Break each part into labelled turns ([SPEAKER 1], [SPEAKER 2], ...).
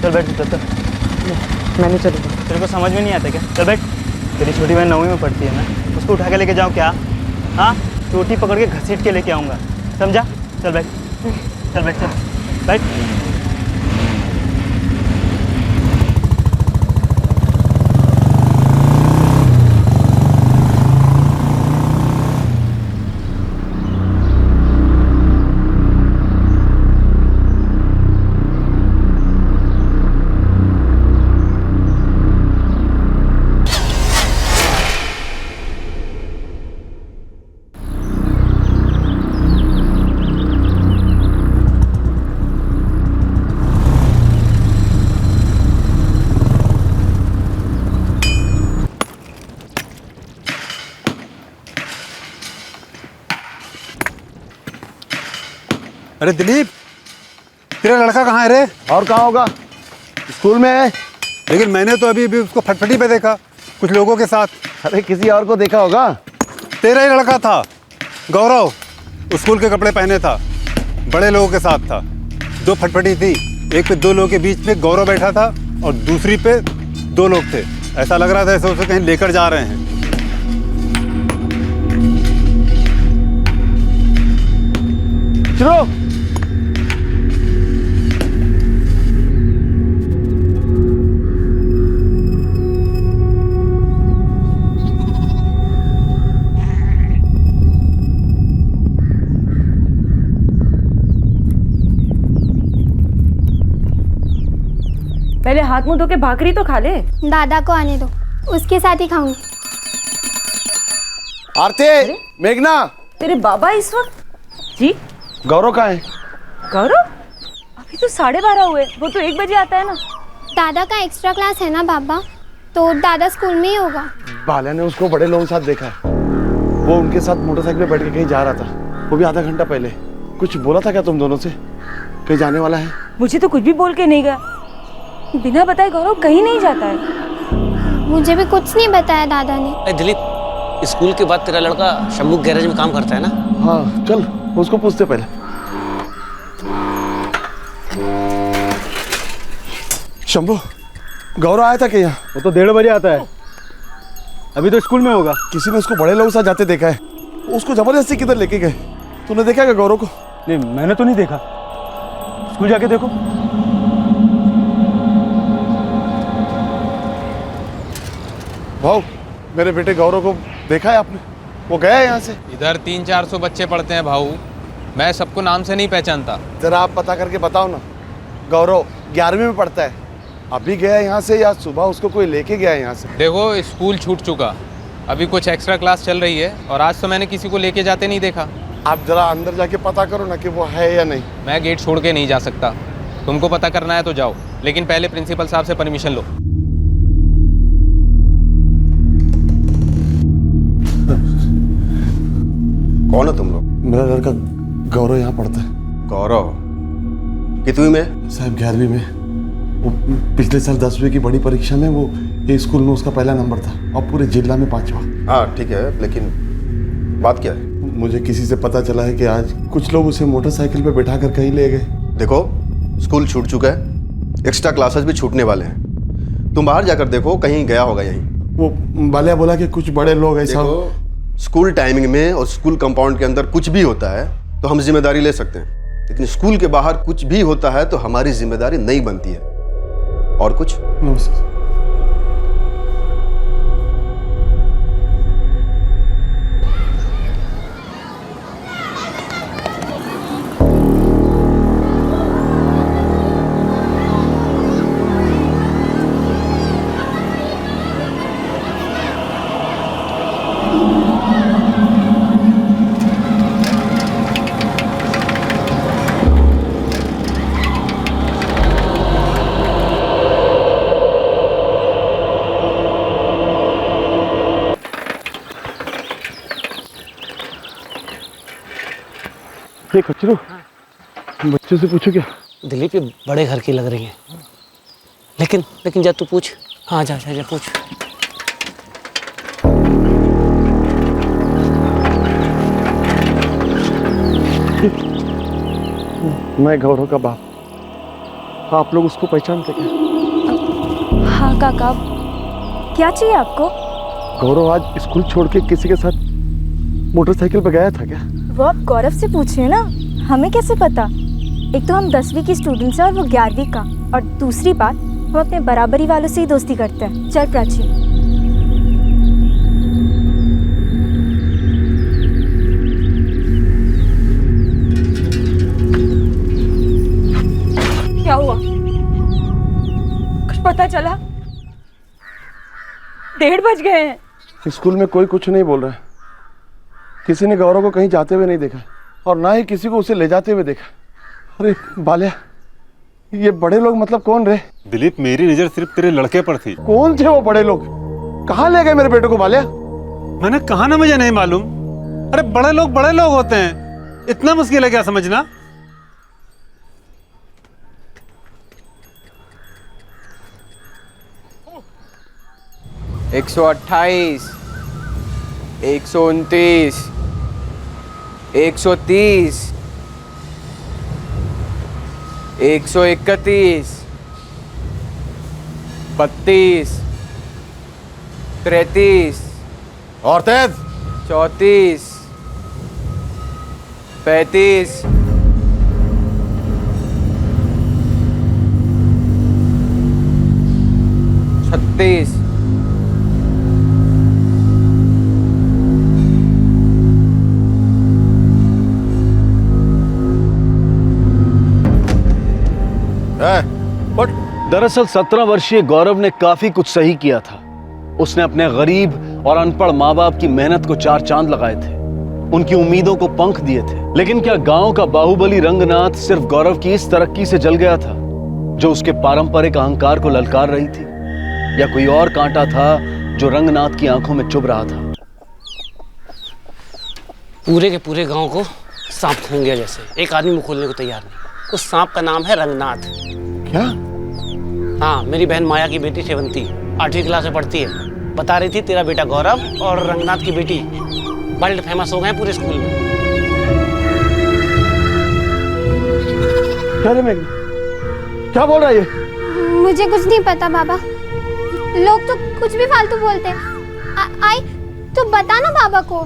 [SPEAKER 1] चल बैठ चल।
[SPEAKER 2] मैं नहीं चलूँगा।
[SPEAKER 1] तेरे को समझ में नहीं आता क्या? चल बैठ। तेरी छोटी बहन 9वीं में पढ़ती है ना, उसको उठा के लेके जाऊँ क्या? हाँ, चोटी पकड़ के घसीट के लेके आऊँगा, समझा? चल बैठ, चल बैठ, चल बैठ।
[SPEAKER 3] अरे दिलीप, तेरा लड़का कहाँ है रे?
[SPEAKER 4] और कहाँ होगा? स्कूल में है।
[SPEAKER 3] लेकिन मैंने तो अभी उसको फटफटी पे देखा कुछ लोगों के साथ।
[SPEAKER 4] अरे किसी और को देखा होगा।
[SPEAKER 3] तेरा ही लड़का था गौरव, स्कूल के कपड़े पहने था, बड़े लोगों के साथ था। 2 फटफटी थी, एक पे 2 लोगों के बीच में गौरव बैठा था और दूसरी पे 2 लोग थे। ऐसा लग रहा था ऐसे उसे कहीं लेकर जा रहे हैं।
[SPEAKER 4] चलो।
[SPEAKER 5] पहले हाथ मुंह धो के भाकरी तो खा ले।
[SPEAKER 6] दादा को आने दो, उसके साथ ही खाऊंगी।
[SPEAKER 4] आरती, मेघना,
[SPEAKER 5] तेरे बाबा इस वक्त? जी
[SPEAKER 4] गौरव कहाँ है?
[SPEAKER 5] गौरव अभी तो 12:30 हुए, वो तो 1 बजे आता है ना।
[SPEAKER 6] दादा का एक्स्ट्रा क्लास है ना बाबा, तो दादा स्कूल में ही होगा।
[SPEAKER 4] बाल्या ने उसको बड़े लोगों के साथ देखा है। वो उनके साथ मोटरसाइकिल पे बैठ के कहीं जा रहा था, वो भी आधा घंटा पहले। कुछ बोला था क्या तुम दोनों से? कहीं जाने वाला है?
[SPEAKER 5] मुझे तो कुछ भी बोल के नहीं गया। बिना बताए गौरव कहीं नहीं जाता है।
[SPEAKER 6] मुझे भी कुछ नहीं बताया दादा ने।
[SPEAKER 7] दिलीप, स्कूल के बाद तेरा लड़का शंभू गैरेज में काम करता है ना?
[SPEAKER 4] हाँ चल, उसको पूछते पहले। शंभू, गौरव आया था क्या यहाँ?
[SPEAKER 1] वो तो 1:30 बजे आता है, अभी तो स्कूल में होगा।
[SPEAKER 4] किसी ने उसको बड़े लोगों के साथ जाते देखा है। उसको जबरदस्ती किधर लेके गए? तूने देखा क्या गौरव को?
[SPEAKER 1] नहीं, मैंने तो नहीं देखा। स्कूल जाके देखो।
[SPEAKER 4] भाऊ, मेरे बेटे गौरव को देखा है आपने? वो गया है यहाँ से।
[SPEAKER 8] इधर 300-400 बच्चे पढ़ते हैं भाऊ, मैं सबको नाम से नहीं पहचानता।
[SPEAKER 4] जरा आप पता करके बताओ ना। गौरव 11वीं में पढ़ता है, अभी गया है यहाँ से या सुबह उसको कोई लेके गया है यहाँ से?
[SPEAKER 8] देखो, स्कूल छूट चुका, अभी कुछ एक्स्ट्रा क्लास चल रही है और आज तो मैंने किसी को लेके जाते नहीं देखा।
[SPEAKER 4] आप जरा अंदर जाके पता करो ना कि वो है या नहीं।
[SPEAKER 8] मैं गेट छोड़ के नहीं जा सकता, तुमको पता करना है तो जाओ, लेकिन पहले प्रिंसिपल साहब से परमिशन लो।
[SPEAKER 9] कौन हो तुम लोग?
[SPEAKER 4] मेरा लड़का गौरव यहाँ पढ़ता है।
[SPEAKER 9] गौरव कितवीं में?
[SPEAKER 4] साहब 11वीं में। वो पिछले साल 10वीं की बड़ी परीक्षा में वो ये स्कूल में उसका पहला नंबर था और पूरे जिला में 5वां।
[SPEAKER 9] हाँ ठीक है, लेकिन बात क्या है?
[SPEAKER 4] मुझे किसी से पता चला है कि आज कुछ लोग उसे मोटरसाइकिल पे बैठा कर कहीं ले गए।
[SPEAKER 9] देखो, स्कूल छूट चुका है, एक्स्ट्रा क्लासेस भी छूटने वाले हैं। तुम बाहर जाकर देखो, कहीं गया होगा यहीं।
[SPEAKER 4] वो बाल्या बोला कि कुछ बड़े लोग ऐसा।
[SPEAKER 9] स्कूल टाइमिंग में और स्कूल कंपाउंड के अंदर कुछ भी होता है तो हम जिम्मेदारी ले सकते हैं, लेकिन स्कूल के बाहर कुछ भी होता है तो हमारी जिम्मेदारी नहीं बनती है। और कुछ?
[SPEAKER 4] कचरू, बच्चों से पूछो क्या?
[SPEAKER 7] दिलीप, ये बड़े घर की लग रही हैं, लेकिन जा तू पूछ। हाँ जा पूछ।
[SPEAKER 4] मैं गौरव का बाप। आप लोग उसको पहचानते क्या?
[SPEAKER 5] हाँ काका, क्या चाहिए आपको?
[SPEAKER 4] गौरव आज स्कूल छोड़ के किसी के साथ मोटरसाइकिल पे गया था क्या?
[SPEAKER 5] वो आप गौरव से पूछिए ना, हमें कैसे पता? एक तो हम 10वीं की स्टूडेंट्स हैं और वो 11वीं का, और दूसरी बात हम अपने बराबरी वालों से ही दोस्ती करते हैं। चल प्राची। क्या हुआ? कुछ पता चला? 1:30 बज गए हैं।
[SPEAKER 4] स्कूल में कोई कुछ नहीं बोल रहा है। किसी ने गौरव को कहीं जाते हुए नहीं देखा और ना ही किसी को उसे ले जाते हुए देखा। अरे बाल्या, ये बड़े लोग मतलब कौन रहे?
[SPEAKER 3] दिलीप, मेरी नजर सिर्फ तेरे लड़के पर थी।
[SPEAKER 4] कौन थे वो बड़े लोग? कहाँ ले गए मेरे बेटे को बाल्या?
[SPEAKER 3] मैंने कहा ना, मुझे नहीं मालूम। अरे बड़े लोग होते हैं, इतना मुश्किल है क्या समझना?
[SPEAKER 10] 128, 129, 130, 131, 32, 33
[SPEAKER 4] और तेज
[SPEAKER 10] 34, 35, 36,
[SPEAKER 11] 'दरअसल 17 वर्षीय गौरव ने काफी कुछ सही किया था। उसने अपने गरीब और अनपढ़ माँ बाप की मेहनत को 4 चांद लगाए थे, उनकी उम्मीदों को पंख दिए थे। लेकिन क्या गांव का बाहुबली रंगनाथ सिर्फ गौरव की इस तरक्की से जल गया था जो उसके पारंपरिक अहंकार को ललकार रही थी, या कोई और कांटा था जो रंगनाथ की आंखों में चुभ रहा था?
[SPEAKER 7] पूरे के पूरे गांव को सांप सूंघ गया जैसे। एक आदमी मुंह खोलने को तैयार नहीं। उस सांप का नाम है रंगनाथ।
[SPEAKER 4] क्या?
[SPEAKER 7] हाँ, मेरी बहन माया की बेटी सेवंती 8वीं क्लास में पढ़ती है। बता रही थी तेरा बेटा गौरव और रंगनाथ की बेटी वर्ल्ड फेमस हो गए पूरे स्कूल में।
[SPEAKER 4] क्या रे मेघना, क्या बोल रहा है ये?
[SPEAKER 6] मुझे कुछ नहीं पता बाबा, लोग तो कुछ भी फालतू बोलते हैं। आई तो बता ना बाबा को।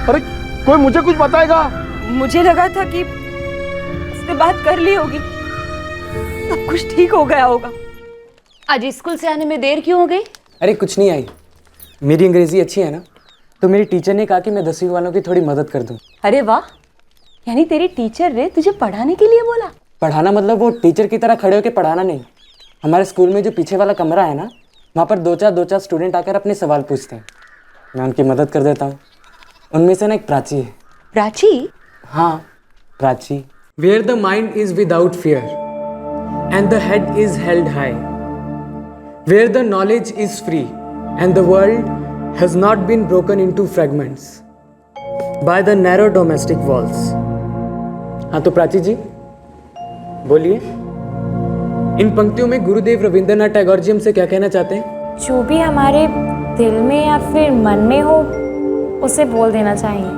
[SPEAKER 4] अरे कोई मुझे कुछ बताएगा?
[SPEAKER 5] मुझे लगा था कि उसने बात कर ली होगी, सब कुछ ठीक हो गया होगा।
[SPEAKER 12] आज स्कूल से आने में देर क्यों हो गई?
[SPEAKER 2] अरे कुछ नहीं आई, मेरी अंग्रेजी अच्छी है ना, तो मेरी टीचर ने कहा कि मैं 10वीं वालों की थोड़ी मदद कर दूं।
[SPEAKER 12] अरे वाह, यानी तेरी टीचर ने तुझे पढ़ाने के लिए बोला?
[SPEAKER 2] पढ़ाना मतलब वो टीचर की तरह खड़े होकर पढ़ाना नहीं। हमारे स्कूल में जो पीछे वाला कमरा है ना, वहाँ पर दो चार स्टूडेंट आकर अपने सवाल पूछते हैं, मैं उनकी मदद कर देता हूँ। उनमें से ना एक प्राची है।
[SPEAKER 12] प्राची?
[SPEAKER 2] हाँ, Prachi. Where the mind is without fear and the head is held high, where the knowledge is free and the world has not been broken into fragments by the narrow domestic walls. हाँ तो प्राची जी बोलिए, इन पंक्तियों में गुरुदेव रविंद्रनाथ टैगोर जी हमसे क्या कहना चाहते हैं?
[SPEAKER 13] जो भी हमारे दिल में या फिर मन में हो उसे बोल देना चाहिए,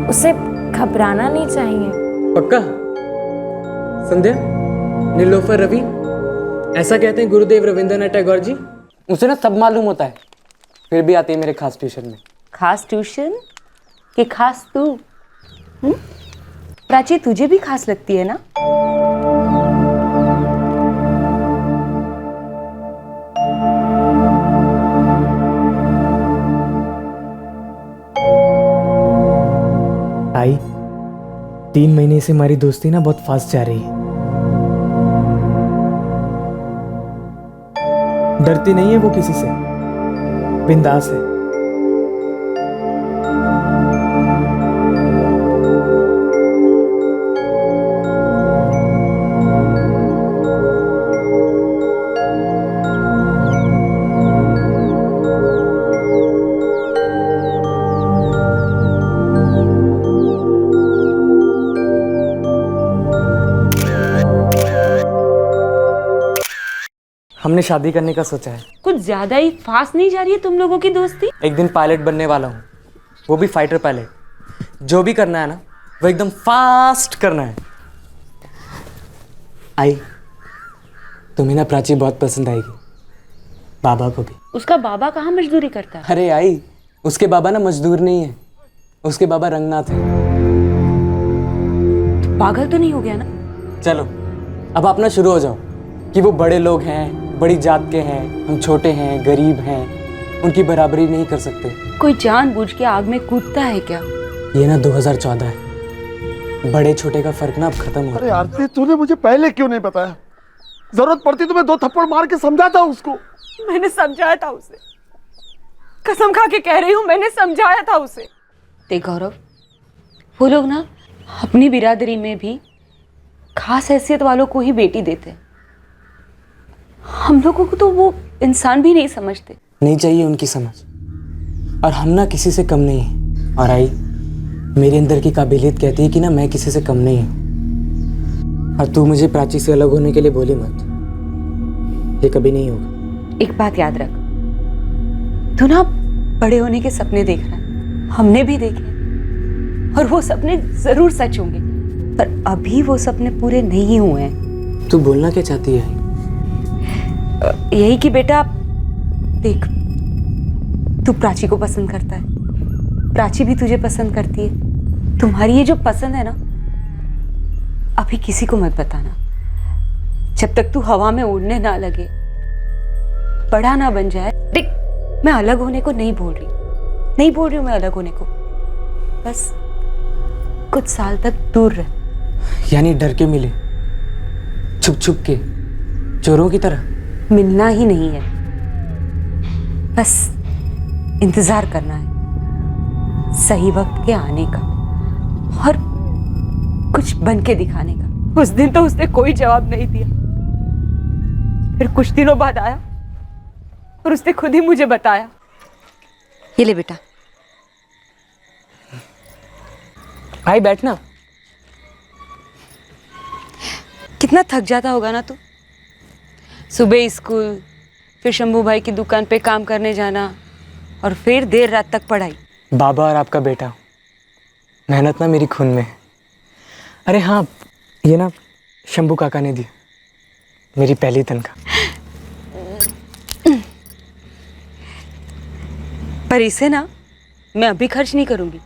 [SPEAKER 13] उसे घबराना नहीं चाहिए।
[SPEAKER 2] पक्का? संध्या, नीलोफर, रवि, ऐसा कहते हैं गुरुदेव रविंद्रनाथ टैगोर जी। उसे ना सब मालूम होता है, फिर भी आती है मेरे खास ट्यूशन में।
[SPEAKER 12] खास ट्यूशन कि खास तू? प्राची, तुझे भी खास लगती है ना?
[SPEAKER 2] आई 3 महीने से हमारी दोस्ती ना बहुत फास्ट जा रही है। डरती नहीं है वो किसी से, बिंदास है। हमने शादी करने का सोचा है।
[SPEAKER 12] कुछ ज्यादा ही फास्ट नहीं जा रही है तुम लोगों की दोस्ती?
[SPEAKER 2] एक दिन पायलट बनने वाला हूँ, वो भी फाइटर पायलट। जो भी करना है ना वो एकदम फास्ट करना है। आई, तुम्हें ना प्राची बहुत पसंद आएगी, बाबा को भी।
[SPEAKER 12] उसका बाबा कहाँ मजदूरी करता है?
[SPEAKER 2] अरे आई, उसके बाबा ना मजदूर नहीं है, उसके बाबा रंगनाथ है।
[SPEAKER 12] पागल तो नहीं हो गया ना?
[SPEAKER 2] चलो अब आप ना शुरू हो जाओ कि वो बड़े लोग हैं, बड़ी जात के हैं, हम छोटे हैं, गरीब हैं, उनकी बराबरी नहीं कर सकते।
[SPEAKER 12] कोई जानबूझ के आग में कूदता है क्या?
[SPEAKER 2] ये ना 2014 है, बड़े छोटे का फर्क ना अब खत्म हो।
[SPEAKER 4] अरे आरती, तूने मुझे पहले क्यों नहीं बताया? जरूरत पड़ती तो मैं 2 थप्पड़ मार के समझाता उसको।
[SPEAKER 12] मैंने समझाया था उसे, कसम खा के कह रही हूँ, मैंने समझाया था उसे। देख गौरव, वो लोग ना अपनी बिरादरी में भी खास हैसियत वालों को ही बेटी देते हैं। हम लोगों को तो वो इंसान भी नहीं समझते।
[SPEAKER 2] नहीं चाहिए उनकी समझ, और हम ना किसी से कम नहीं हैं। और आई, मेरे अंदर की काबिलियत कहती है कि ना मैं किसी से कम नहीं हूँ। और तू मुझे प्राची से अलग होने के लिए बोले मत, ये कभी नहीं होगा।
[SPEAKER 12] एक बात याद रख, तू ना बड़े होने के सपने देख रहा है, हमने भी देखे, और वो सपने जरूर सच होंगे, पर अभी वो सपने पूरे नहीं हुए हैं।
[SPEAKER 2] तू बोलना क्या चाहती है?
[SPEAKER 12] यही कि बेटा देख, तू प्राची को पसंद करता है, प्राची भी तुझे पसंद करती है। तुम्हारी ये जो पसंद है ना, अभी किसी को मत बताना, जब तक तू हवा में उड़ने ना लगे, बड़ा ना बन जाए। देख, मैं अलग होने को नहीं बोल रही हूँ मैं अलग होने को, बस कुछ साल तक दूर रह।
[SPEAKER 2] यानी डर के मिले, छुप छुप के, चोरों की तरह?
[SPEAKER 12] मिलना ही नहीं है, बस इंतजार करना है सही वक्त के आने का, और कुछ बन के दिखाने का। उस दिन तो उसने कोई जवाब नहीं दिया, फिर कुछ दिनों बाद आया और उसने खुद ही मुझे बताया। ये ले बेटा।
[SPEAKER 2] भाई बैठना।
[SPEAKER 12] कितना थक जाता होगा ना तू, सुबह स्कूल, फिर शंभू भाई की दुकान पे काम करने जाना, और फिर देर रात तक पढ़ाई।
[SPEAKER 2] बाबा और आपका बेटा, मेहनत ना मेरी खून में है। अरे हाँ, ये ना शंभू काका ने दी, मेरी पहली तनख्वाह।
[SPEAKER 12] पर इसे ना मैं अभी खर्च नहीं करूंगी,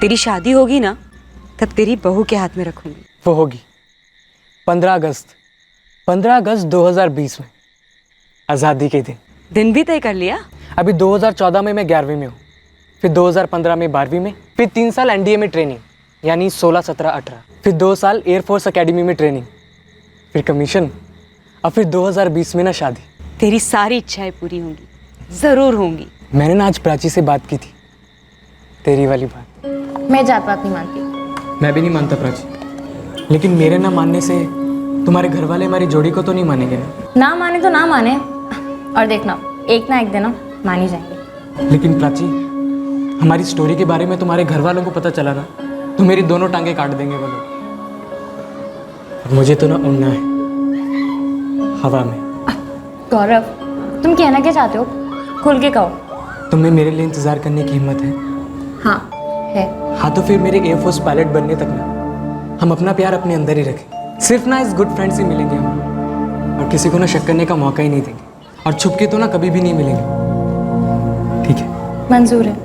[SPEAKER 12] तेरी शादी होगी ना तब तेरी बहू के हाथ में रखूंगी।
[SPEAKER 2] वो होगी 15 अगस्त 2020 में, आज़ादी के दिन
[SPEAKER 12] भी तय कर लिया?
[SPEAKER 2] अभी 2014 में मैं 11वीं में हूँ, फिर 2015 में 12वीं में, फिर 3 साल एनडीए में ट्रेनिंग, यानी 16, 17, 18, फिर 2 साल एयरफोर्स एकेडमी में ट्रेनिंग, फिर कमीशन, और फिर 2020 में ना शादी।
[SPEAKER 12] तेरी सारी इच्छाएं पूरी होंगी, जरूर होंगी।
[SPEAKER 2] मैंने ना आज प्राची से बात की थी, तेरी वाली बात।
[SPEAKER 13] मैं जात पात नहीं मानती।
[SPEAKER 2] मैं भी नहीं मानता प्राची, लेकिन मेरे ना मानने से तुम्हारे घर वाले हमारी जोड़ी को तो नहीं मानेंगे ना?
[SPEAKER 13] ना माने तो ना माने, और देखना एक ना एक दिन मान ही जाएंगे।
[SPEAKER 2] लेकिन प्राची, हमारी स्टोरी के बारे में तुम्हारे घर वालों को पता चला ना, तो मेरी दोनों टांगे काट देंगे वो लोग। मुझे तो ना उड़ना है हवा में।
[SPEAKER 13] गौरव, तुम कहना क्या चाहते हो? खुल के कहो।
[SPEAKER 2] तुम्हें मेरे लिए इंतजार करने की हिम्मत है?
[SPEAKER 13] हाँ है।
[SPEAKER 2] हाँ तो फिर मेरे एयरफोर्स पायलट बनने तक ना हम अपना प्यार अपने अंदर ही रखें। सिर्फ ना इस गुड फ्रेंड से मिलेंगे हम, और किसी को ना शक करने का मौका ही नहीं देंगे, और छुप के तो ना कभी भी नहीं मिलेंगे। ठीक है?
[SPEAKER 13] मंजूर है।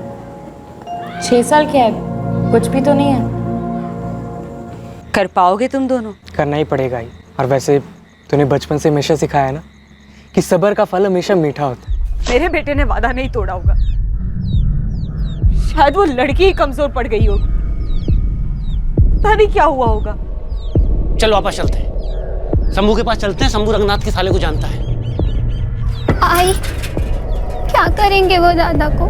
[SPEAKER 13] 6 साल क्या है, कुछ भी तो नहीं है।
[SPEAKER 12] कर पाओगे तुम दोनों?
[SPEAKER 2] करना ही पड़ेगा ही। और वैसे तूने बचपन से हमेशा सिखाया है ना कि सब्र का फल हमेशा मीठा होता है।
[SPEAKER 12] मेरे बेटे ने वादा नहीं तोड़ा होगा, शायद वो लड़की ही कमजोर पड़ गई होगी, पता नहीं क्या हुआ होगा।
[SPEAKER 7] चल वापस चलते हैं, शंभू के पास चलते हैं, शंभू रंगनाथ के साले को जानता है।
[SPEAKER 6] आई, क्या करेंगे वो दादा को?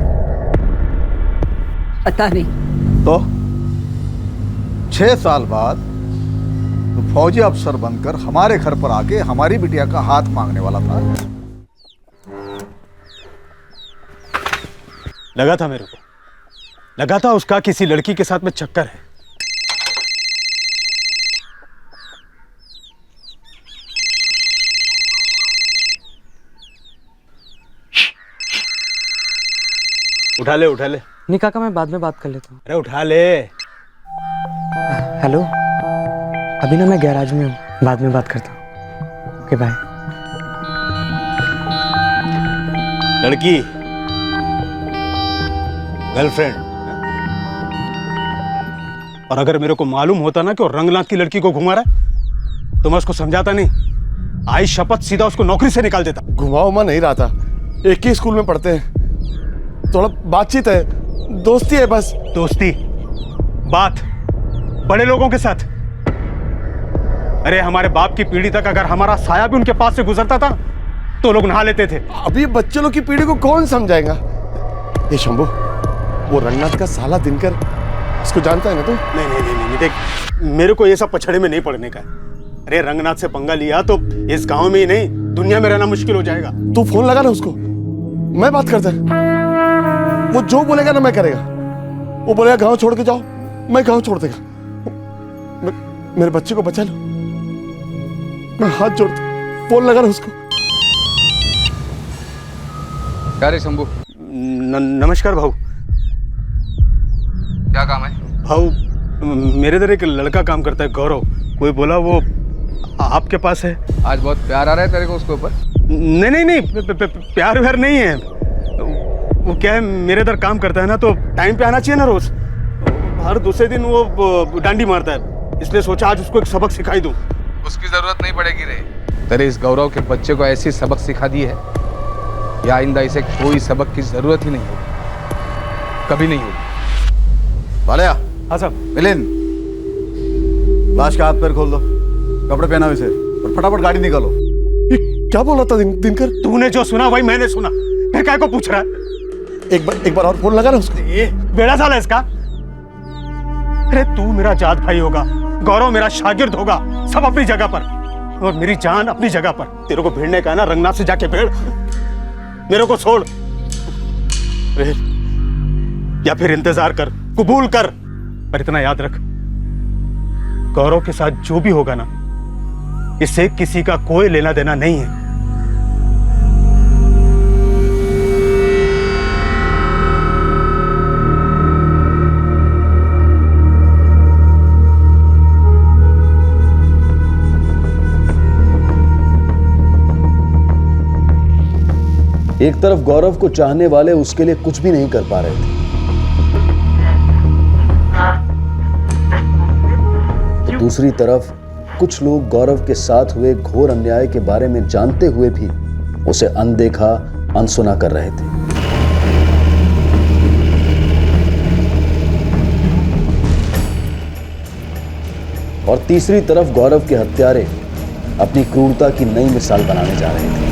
[SPEAKER 12] पता नहीं।
[SPEAKER 14] तो 6 साल बाद तो फौजी अफसर बनकर हमारे घर पर आके हमारी बिटिया का हाथ मांगने वाला था।
[SPEAKER 3] लगा था मेरे को, लगा था उसका किसी लड़की के साथ में चक्कर है। उठा ले उठा ले।
[SPEAKER 2] नहीं काका, मैं बाद में बात कर लेता हूँ।
[SPEAKER 3] अरे उठा ले।
[SPEAKER 2] हेलो, अभी ना मैं गैराज में हूँ, बाद में बात करता हूँ। Okay bye.
[SPEAKER 3] लड़की गर्लफ्रेंड, और अगर मेरे को मालूम होता ना कि वो रंगनाथ की लड़की को घुमा रहा है तो मैं उसको समझाता नहीं, आई शपथ सीधा उसको नौकरी से निकाल देता।
[SPEAKER 4] घुमाओ मैं नहीं रहा था, एक ही स्कूल में पढ़ते हैं, थोड़ा बातचीत है, दोस्ती है बस।
[SPEAKER 3] दोस्ती बात बड़े लोगों के साथ? अरे हमारे बाप की पीढ़ी तक अगर हमारा साया भी उनके पास से गुजरता था तो लोग नहा लेते थे।
[SPEAKER 4] अभी बच्चे लोग की पीढ़ी को कौन समझाएगा? ये शंभू, वो रंगनाथ का साला दिनकर, इसको जानता है ना तू?
[SPEAKER 3] नहीं नहीं नहीं नहीं, देख मेरे को ये सब पछड़े में नहीं पड़ने का है। अरे रंगनाथ से पंगा लिया तो इस गांव में ही नहीं दुनिया में रहना मुश्किल हो जाएगा।
[SPEAKER 4] तू फोन लगा ना उसको, मैं बात करता है। वो जो बोलेगा ना मैं करेगा। वो बोलेगा गांव छोड़ के जाओ, मैं गांव छोड़ देगा। मेरे बच्चे को बचा लो, मैं हाथ जोड़ता, फोन लगा ना उसको।
[SPEAKER 10] क्या रे शंभू?
[SPEAKER 3] नमस्कार भाऊ।
[SPEAKER 10] क्या काम है?
[SPEAKER 3] भाऊ मेरे इधर एक लड़का काम करता है, गौरव। कोई बोला वो आपके पास है।
[SPEAKER 10] आज बहुत प्यार आ रहा है तेरे को उसके ऊपर?
[SPEAKER 3] नहीं नहीं नहीं, प्यार व्यार नहीं है। वो क्या है, मेरे इधर काम करता है ना तो टाइम पे आना चाहिए ना रोज। हर दूसरे दिन वो डांडी मारता है, इसलिए सोचा आज उसको एक सबक सिखाई दूं।
[SPEAKER 10] उसकी जरूरत नहीं पड़ेगी रे। तेरे इस गौरव के बच्चे को ऐसी सबक सिखा दी है या आइंदा इसे कोई सबक की जरूरत ही नहीं होगी, कभी नहीं होगी।
[SPEAKER 9] वालिया।
[SPEAKER 3] हाँ साहब।
[SPEAKER 14] मिलिंद, लाश का हाथ पैर खोल दो, कपड़े पहना इसे और फटाफट गाड़ी निकालो।
[SPEAKER 4] ये क्या बोला था दिनकर?
[SPEAKER 3] तूने जो सुना वही मैंने सुना, फिर काय को पूछ रहा है?
[SPEAKER 4] एक बार और फोन लगा ना उसको।
[SPEAKER 3] ये बेड़ा साला इसका। अरे तू मेरा जात भाई होगा, गौरव मेरा शागिर्द होगा, सब अपनी जगह पर, और मेरी जान अपनी जगह पर। तेरे को भिड़ने का है ना, रंगनाथ से जाके भिड़, मेरे को छोड़। या फिर इंतजार कर, कबूल कर, पर इतना याद रख, गौरव के साथ जो भी होगा ना, इससे किसी का कोई लेना देना नहीं है।
[SPEAKER 11] एक तरफ गौरव को चाहने वाले उसके लिए कुछ भी नहीं कर पा रहे थे, तो दूसरी तरफ कुछ लोग गौरव के साथ हुए घोर अन्याय के बारे में जानते हुए भी उसे अनदेखा, अनसुना कर रहे थे। और तीसरी तरफ गौरव के हत्यारे अपनी क्रूरता की नई मिसाल बनाने जा रहे थे।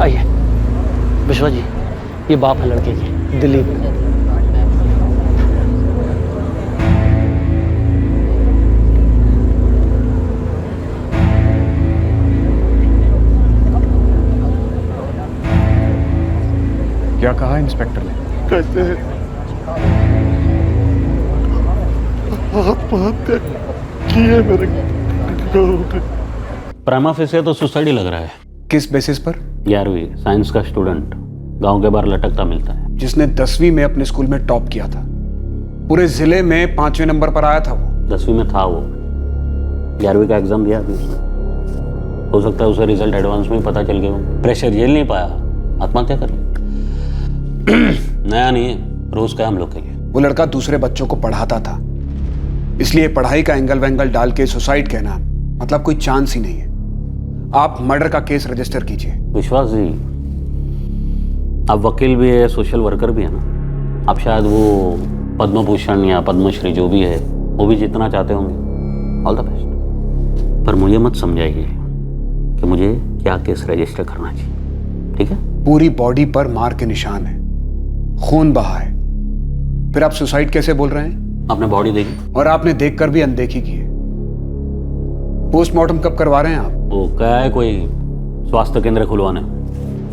[SPEAKER 7] आइए विश्वा जी, ये बाप है लड़के के, दिलीप।
[SPEAKER 10] क्या कहा इंस्पेक्टर ने?
[SPEAKER 4] कहते हैं आत्महत्या की है मेरे गौरव ने।
[SPEAKER 7] प्राइमा फेसिया तो सुसाइड ही लग रहा है।
[SPEAKER 10] किस बेसिस पर?
[SPEAKER 7] 11वीं साइंस का स्टूडेंट, गांव के बाहर लटकता मिलता है।
[SPEAKER 10] जिसने 10वीं में अपने स्कूल में टॉप किया था, पूरे जिले में 5वें नंबर पर आया था वो।
[SPEAKER 7] 10वीं में था वो, 11वीं का एग्जाम दिया अभी उसने। हो सकता है उसे रिजल्ट एडवांस में ही पता चल गया, प्रेशर झेल नहीं पाया, आत्महत्या कर ली। नया नहीं है, रोज का हम लोग के लिए।
[SPEAKER 10] वो लड़का दूसरे बच्चों को पढ़ाता था, इसलिए पढ़ाई का एंगल वेंगल डाल के सुसाइड कहना मतलब कोई चांस ही नहीं है। आप मर्डर का केस रजिस्टर कीजिए।
[SPEAKER 7] विश्वास जी, आप वकील भी है, सोशल वर्कर भी है ना, आप शायद वो पद्म भूषण या पद्मश्री जो भी है वो भी जीतना चाहते होंगे। All the best. पर मुझे मत समझाइए कि मुझे क्या केस रजिस्टर करना चाहिए, ठीक है?
[SPEAKER 10] पूरी बॉडी पर मार के निशान है, खून बहा है, फिर आप सुसाइड कैसे बोल रहे हैं?
[SPEAKER 7] आपने बॉडी देखी?
[SPEAKER 10] और आपने देखकर भी अनदेखी की है। पोस्टमार्टम कब करवा रहे हैं आप?
[SPEAKER 7] वो क्या है, कोई स्वास्थ्य केंद्र खुलवाने,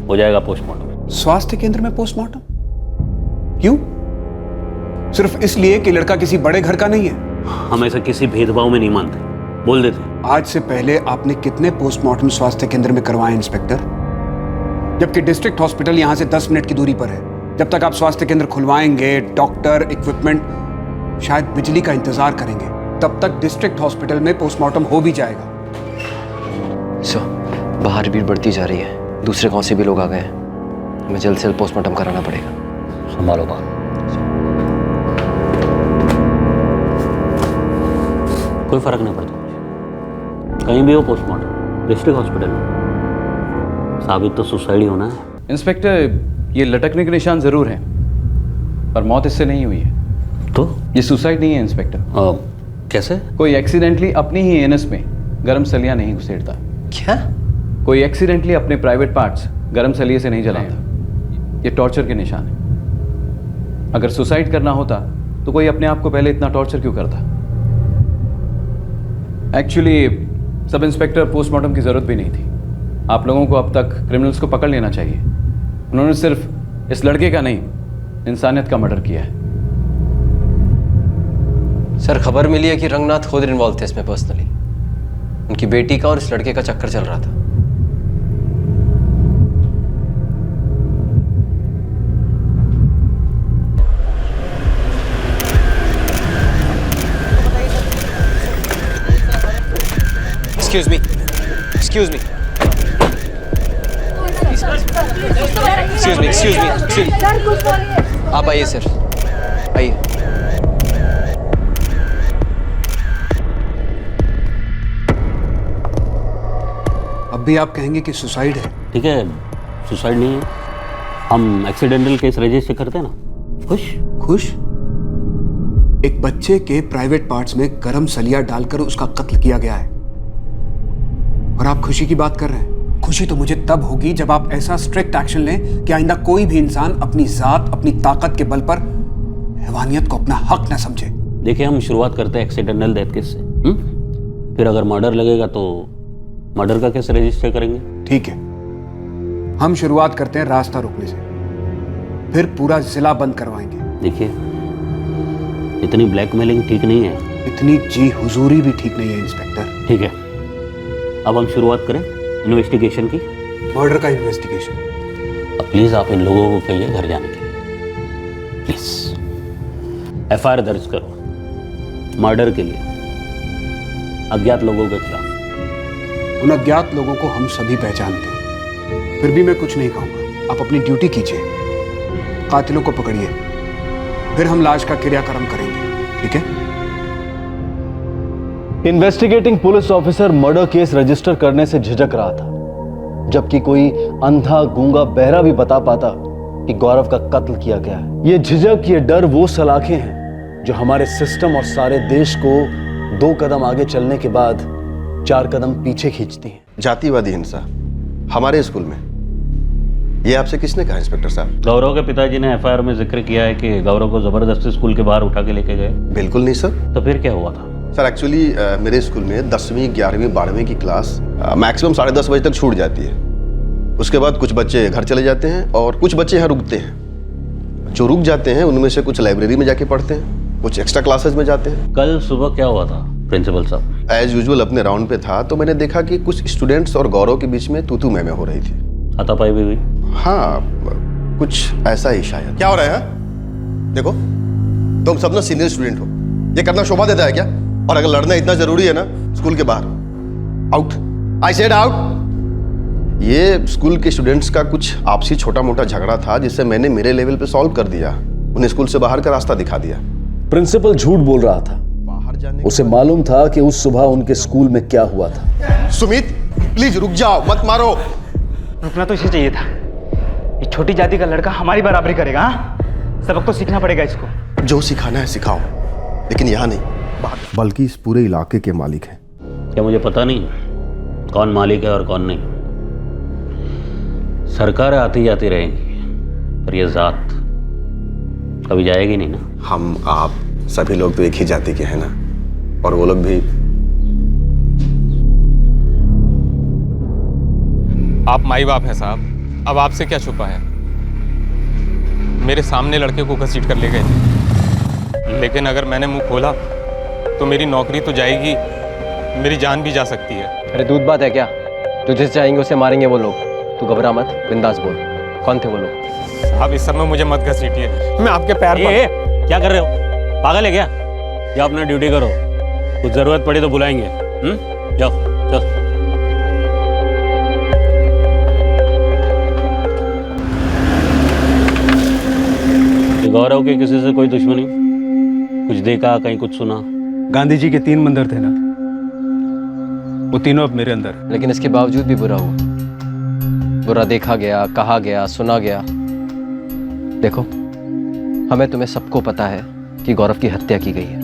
[SPEAKER 7] हो जाएगा पोस्टमार्टम।
[SPEAKER 10] स्वास्थ्य केंद्र में पोस्टमार्टम? क्यों? सिर्फ इसलिए कि लड़का किसी बड़े घर का नहीं है?
[SPEAKER 7] हम ऐसे किसी भेदभाव में नहीं मानते, बोल देते।
[SPEAKER 15] आज से पहले आपने कितने पोस्टमार्टम स्वास्थ्य केंद्र में करवाए इंस्पेक्टर? जबकि डिस्ट्रिक्ट हॉस्पिटल यहाँ से 10 मिनट की दूरी पर है। जब तक आप स्वास्थ्य केंद्र खुलवाएंगे, डॉक्टर, इक्विपमेंट, शायद बिजली का इंतजार करेंगे, तब तक डिस्ट्रिक्ट हॉस्पिटल में पोस्टमार्टम हो भी जाएगा।
[SPEAKER 16] बाहर भीड़ बढ़ती जा रही है, दूसरे गांव से भी लोग आ गए हैं, हमें जल्द से जल्द पोस्टमार्टम कराना पड़ेगा।
[SPEAKER 7] संभालो बात। कोई फर्क नहीं पड़ता मुझे, कहीं भी हो पोस्टमार्टम, डिस्ट्रिक्ट हॉस्पिटल में। साबित तो सुसाइड ही होना है।
[SPEAKER 17] इंस्पेक्टर, ये लटकने के निशान जरूर हैं, पर मौत इससे नहीं हुई है।
[SPEAKER 7] तो
[SPEAKER 17] ये सुसाइड नहीं है इंस्पेक्टर।
[SPEAKER 7] कैसे?
[SPEAKER 17] कोई एक्सीडेंटली अपनी ही एनस में गरम सलिया नहीं घुसेड़ता।
[SPEAKER 16] क्या?
[SPEAKER 17] कोई एक्सीडेंटली अपने प्राइवेट पार्ट्स गरम सलिए से नहीं जलाता। ये टॉर्चर के निशान है। अगर सुसाइड करना होता तो कोई अपने आप को पहले इतना टॉर्चर क्यों करता? एक्चुअली सब इंस्पेक्टर, पोस्टमार्टम की जरूरत भी नहीं थी। आप लोगों को अब तक क्रिमिनल्स को पकड़ लेना चाहिए। उन्होंने सिर्फ इस लड़के का नहीं, इंसानियत का मर्डर किया है।
[SPEAKER 16] सर, खबर मिली है कि रंगनाथ खुद इन्वॉल्व थे इसमें पर्सनली। उनकी बेटी का और इस लड़के का चक्कर चल रहा था।
[SPEAKER 18] Excuse me. Excuse me. Excuse me. Excuse me. Excuse me. आप आइए सर, आइए।
[SPEAKER 15] अब भी आप कहेंगे कि सुसाइड है?
[SPEAKER 7] ठीक है, सुसाइड नहीं है। हम एक्सीडेंटल केस रजिस्टर करते हैं ना। खुश?
[SPEAKER 15] खुश? एक बच्चे के प्राइवेट पार्ट्स में गरम सलिया डालकर उसका कत्ल किया गया है, और आप खुशी की बात कर रहे हैं। खुशी तो मुझे तब होगी जब आप ऐसा स्ट्रिक्ट एक्शन लें कि आइंदा कोई भी इंसान अपनी जात, अपनी ताकत के बल पर हैवानियत को अपना हक न समझे।
[SPEAKER 7] देखिए, हम शुरुआत करते हैं एक्सीडेंटल डेथ केस से, फिर अगर मर्डर लगेगा तो मर्डर का केस रजिस्टर करेंगे।
[SPEAKER 15] ठीक है, हम शुरुआत करते हैं रास्ता रोकने से, फिर पूरा जिला बंद करवाएंगे।
[SPEAKER 7] देखिए, इतनी ब्लैकमेलिंग ठीक नहीं है।
[SPEAKER 15] इतनी जी हुजूरी भी ठीक नहीं है इंस्पेक्टर।
[SPEAKER 7] ठीक है, अब हम शुरुआत करें इन्वेस्टिगेशन की।
[SPEAKER 15] मर्डर का इन्वेस्टिगेशन?
[SPEAKER 7] अब प्लीज आप इन लोगों को कहिए घर जाने के लिए, प्लीज। एफआईआर दर्ज करो मर्डर के लिए अज्ञात लोगों के खिलाफ।
[SPEAKER 15] उन अज्ञात लोगों को हम सभी पहचानते हैं, फिर भी मैं कुछ नहीं कहूंगा। आप अपनी ड्यूटी कीजिए, कातिलों को पकड़िए, फिर हम लाश का क्रियाक्रम करेंगे। ठीक है?
[SPEAKER 11] Investigating police officer murder case register करने से झिझक रहा था, जबकि कोई अंधा, गूंगा, बहरा भी बता पाता कि गौरव का कत्ल किया गया है। ये झिझक, ये डर वो सलाखें हैं जो हमारे सिस्टम और सारे देश को 2 कदम आगे चलने के बाद 4 कदम पीछे खींचती हैं।
[SPEAKER 9] जातिवादी हिंसा हमारे स्कूल में, ये आपसे किसने कहा इंस्पेक्टर साहब?
[SPEAKER 7] गौरव के पिताजी ने एफआईआर में जिक्र किया है कि गौरव को जबरदस्ती स्कूल के बाहर उठा के लेके गए।
[SPEAKER 9] बिल्कुल नहीं सर।
[SPEAKER 7] तो फिर क्या हुआ था?
[SPEAKER 9] सर एक्चुअली मेरे स्कूल में 10वीं, 11वीं, 12वीं की क्लास मैक्सिमम 10:30 बजे तक छूट जाती है। उसके बाद कुछ बच्चे घर चले जाते हैं और कुछ बच्चे यहाँ रुकते हैं। जो रुक जाते हैं उनमें से कुछ लाइब्रेरी में जाके पढ़ते हैं, कुछ एक्स्ट्रा क्लासेस में जाते हैं।
[SPEAKER 7] कल सुबह क्या हुआ था प्रिंसिपल साहब?
[SPEAKER 9] एज यूजुअल अपने राउंड पे था तो मैंने देखा कि कुछ स्टूडेंट्स और गौरव के बीच में तू मैं हो रही थी।
[SPEAKER 7] हाथापाई भी हुई?
[SPEAKER 9] हाँ, कुछ ऐसा ही शायद। क्या हो रहा है? देखो, तुम सब ना सीनियर स्टूडेंट हो, ये करना शोभा देता है क्या? और अगर लड़ना इतना जरूरी है ना, स्कूल के बाहर आउट। I said out. ये स्कूल के स्टूडेंट्स का कुछ आपसी छोटा मोटा झगड़ा था जिसे मैंने मेरे लेवल पे सॉल्व कर दिया, उन्हें स्कूल से बाहर का रास्ता दिखा दिया।
[SPEAKER 11] प्रिंसिपल झूठ बोल रहा था, उसे मालूम था कि उस सुबह उनके स्कूल में क्या हुआ था।
[SPEAKER 9] सुमित प्लीज रुक जाओ, मत मारो।
[SPEAKER 1] रुकना तो इसे चाहिए था। ये छोटी जाति का लड़का हमारी बराबरी करेगा। हाँ, सबक तो सीखना पड़ेगा इसको।
[SPEAKER 9] जो सिखाना है सिखाओ, लेकिन यहाँ नहीं, बल्कि इस पूरे इलाके के मालिक हैं।
[SPEAKER 7] क्या मुझे पता नहीं कौन मालिक है और कौन नहीं? सरकार आती जाती रहेंगी, पर ये जात कभी जाएगी नहीं ना।
[SPEAKER 9] हम आप सभी लोग तो एक ही जाति के हैं ना, और वो लोग भी।
[SPEAKER 8] आप माई बाप हैं साहब, अब आपसे क्या छुपा है? मेरे सामने लड़के को घसीट कर ले गए, लेकिन अगर मैंने मुंह खोला तो मेरी नौकरी तो जाएगी, मेरी जान भी जा सकती है।
[SPEAKER 16] अरे दूध बात है क्या? तुझे चाहेंगे उसे मारेंगे वो लोग। तू घबरा मत, बिंदास बोल, कौन थे वो लोग?
[SPEAKER 8] आप इस समय मुझे मत घसीटिए, मैं आपके पैर
[SPEAKER 7] क्या कर रहे हो? पागल है क्या? या अपना ड्यूटी करो, कुछ जरूरत पड़ी तो बुलाएंगे। जाओ चल। गौरव के किसी से कोई दुश्मनी? कुछ देखा, कहीं कुछ सुना?
[SPEAKER 11] गांधी जी के 3 मंदिर थे ना, वो तीनों अब मेरे अंदर।
[SPEAKER 16] लेकिन इसके बावजूद भी बुरा हुआ। बुरा देखा गया, कहा गया, सुना गया। देखो, हमें तुम्हें सबको पता है कि गौरव की हत्या की गई है,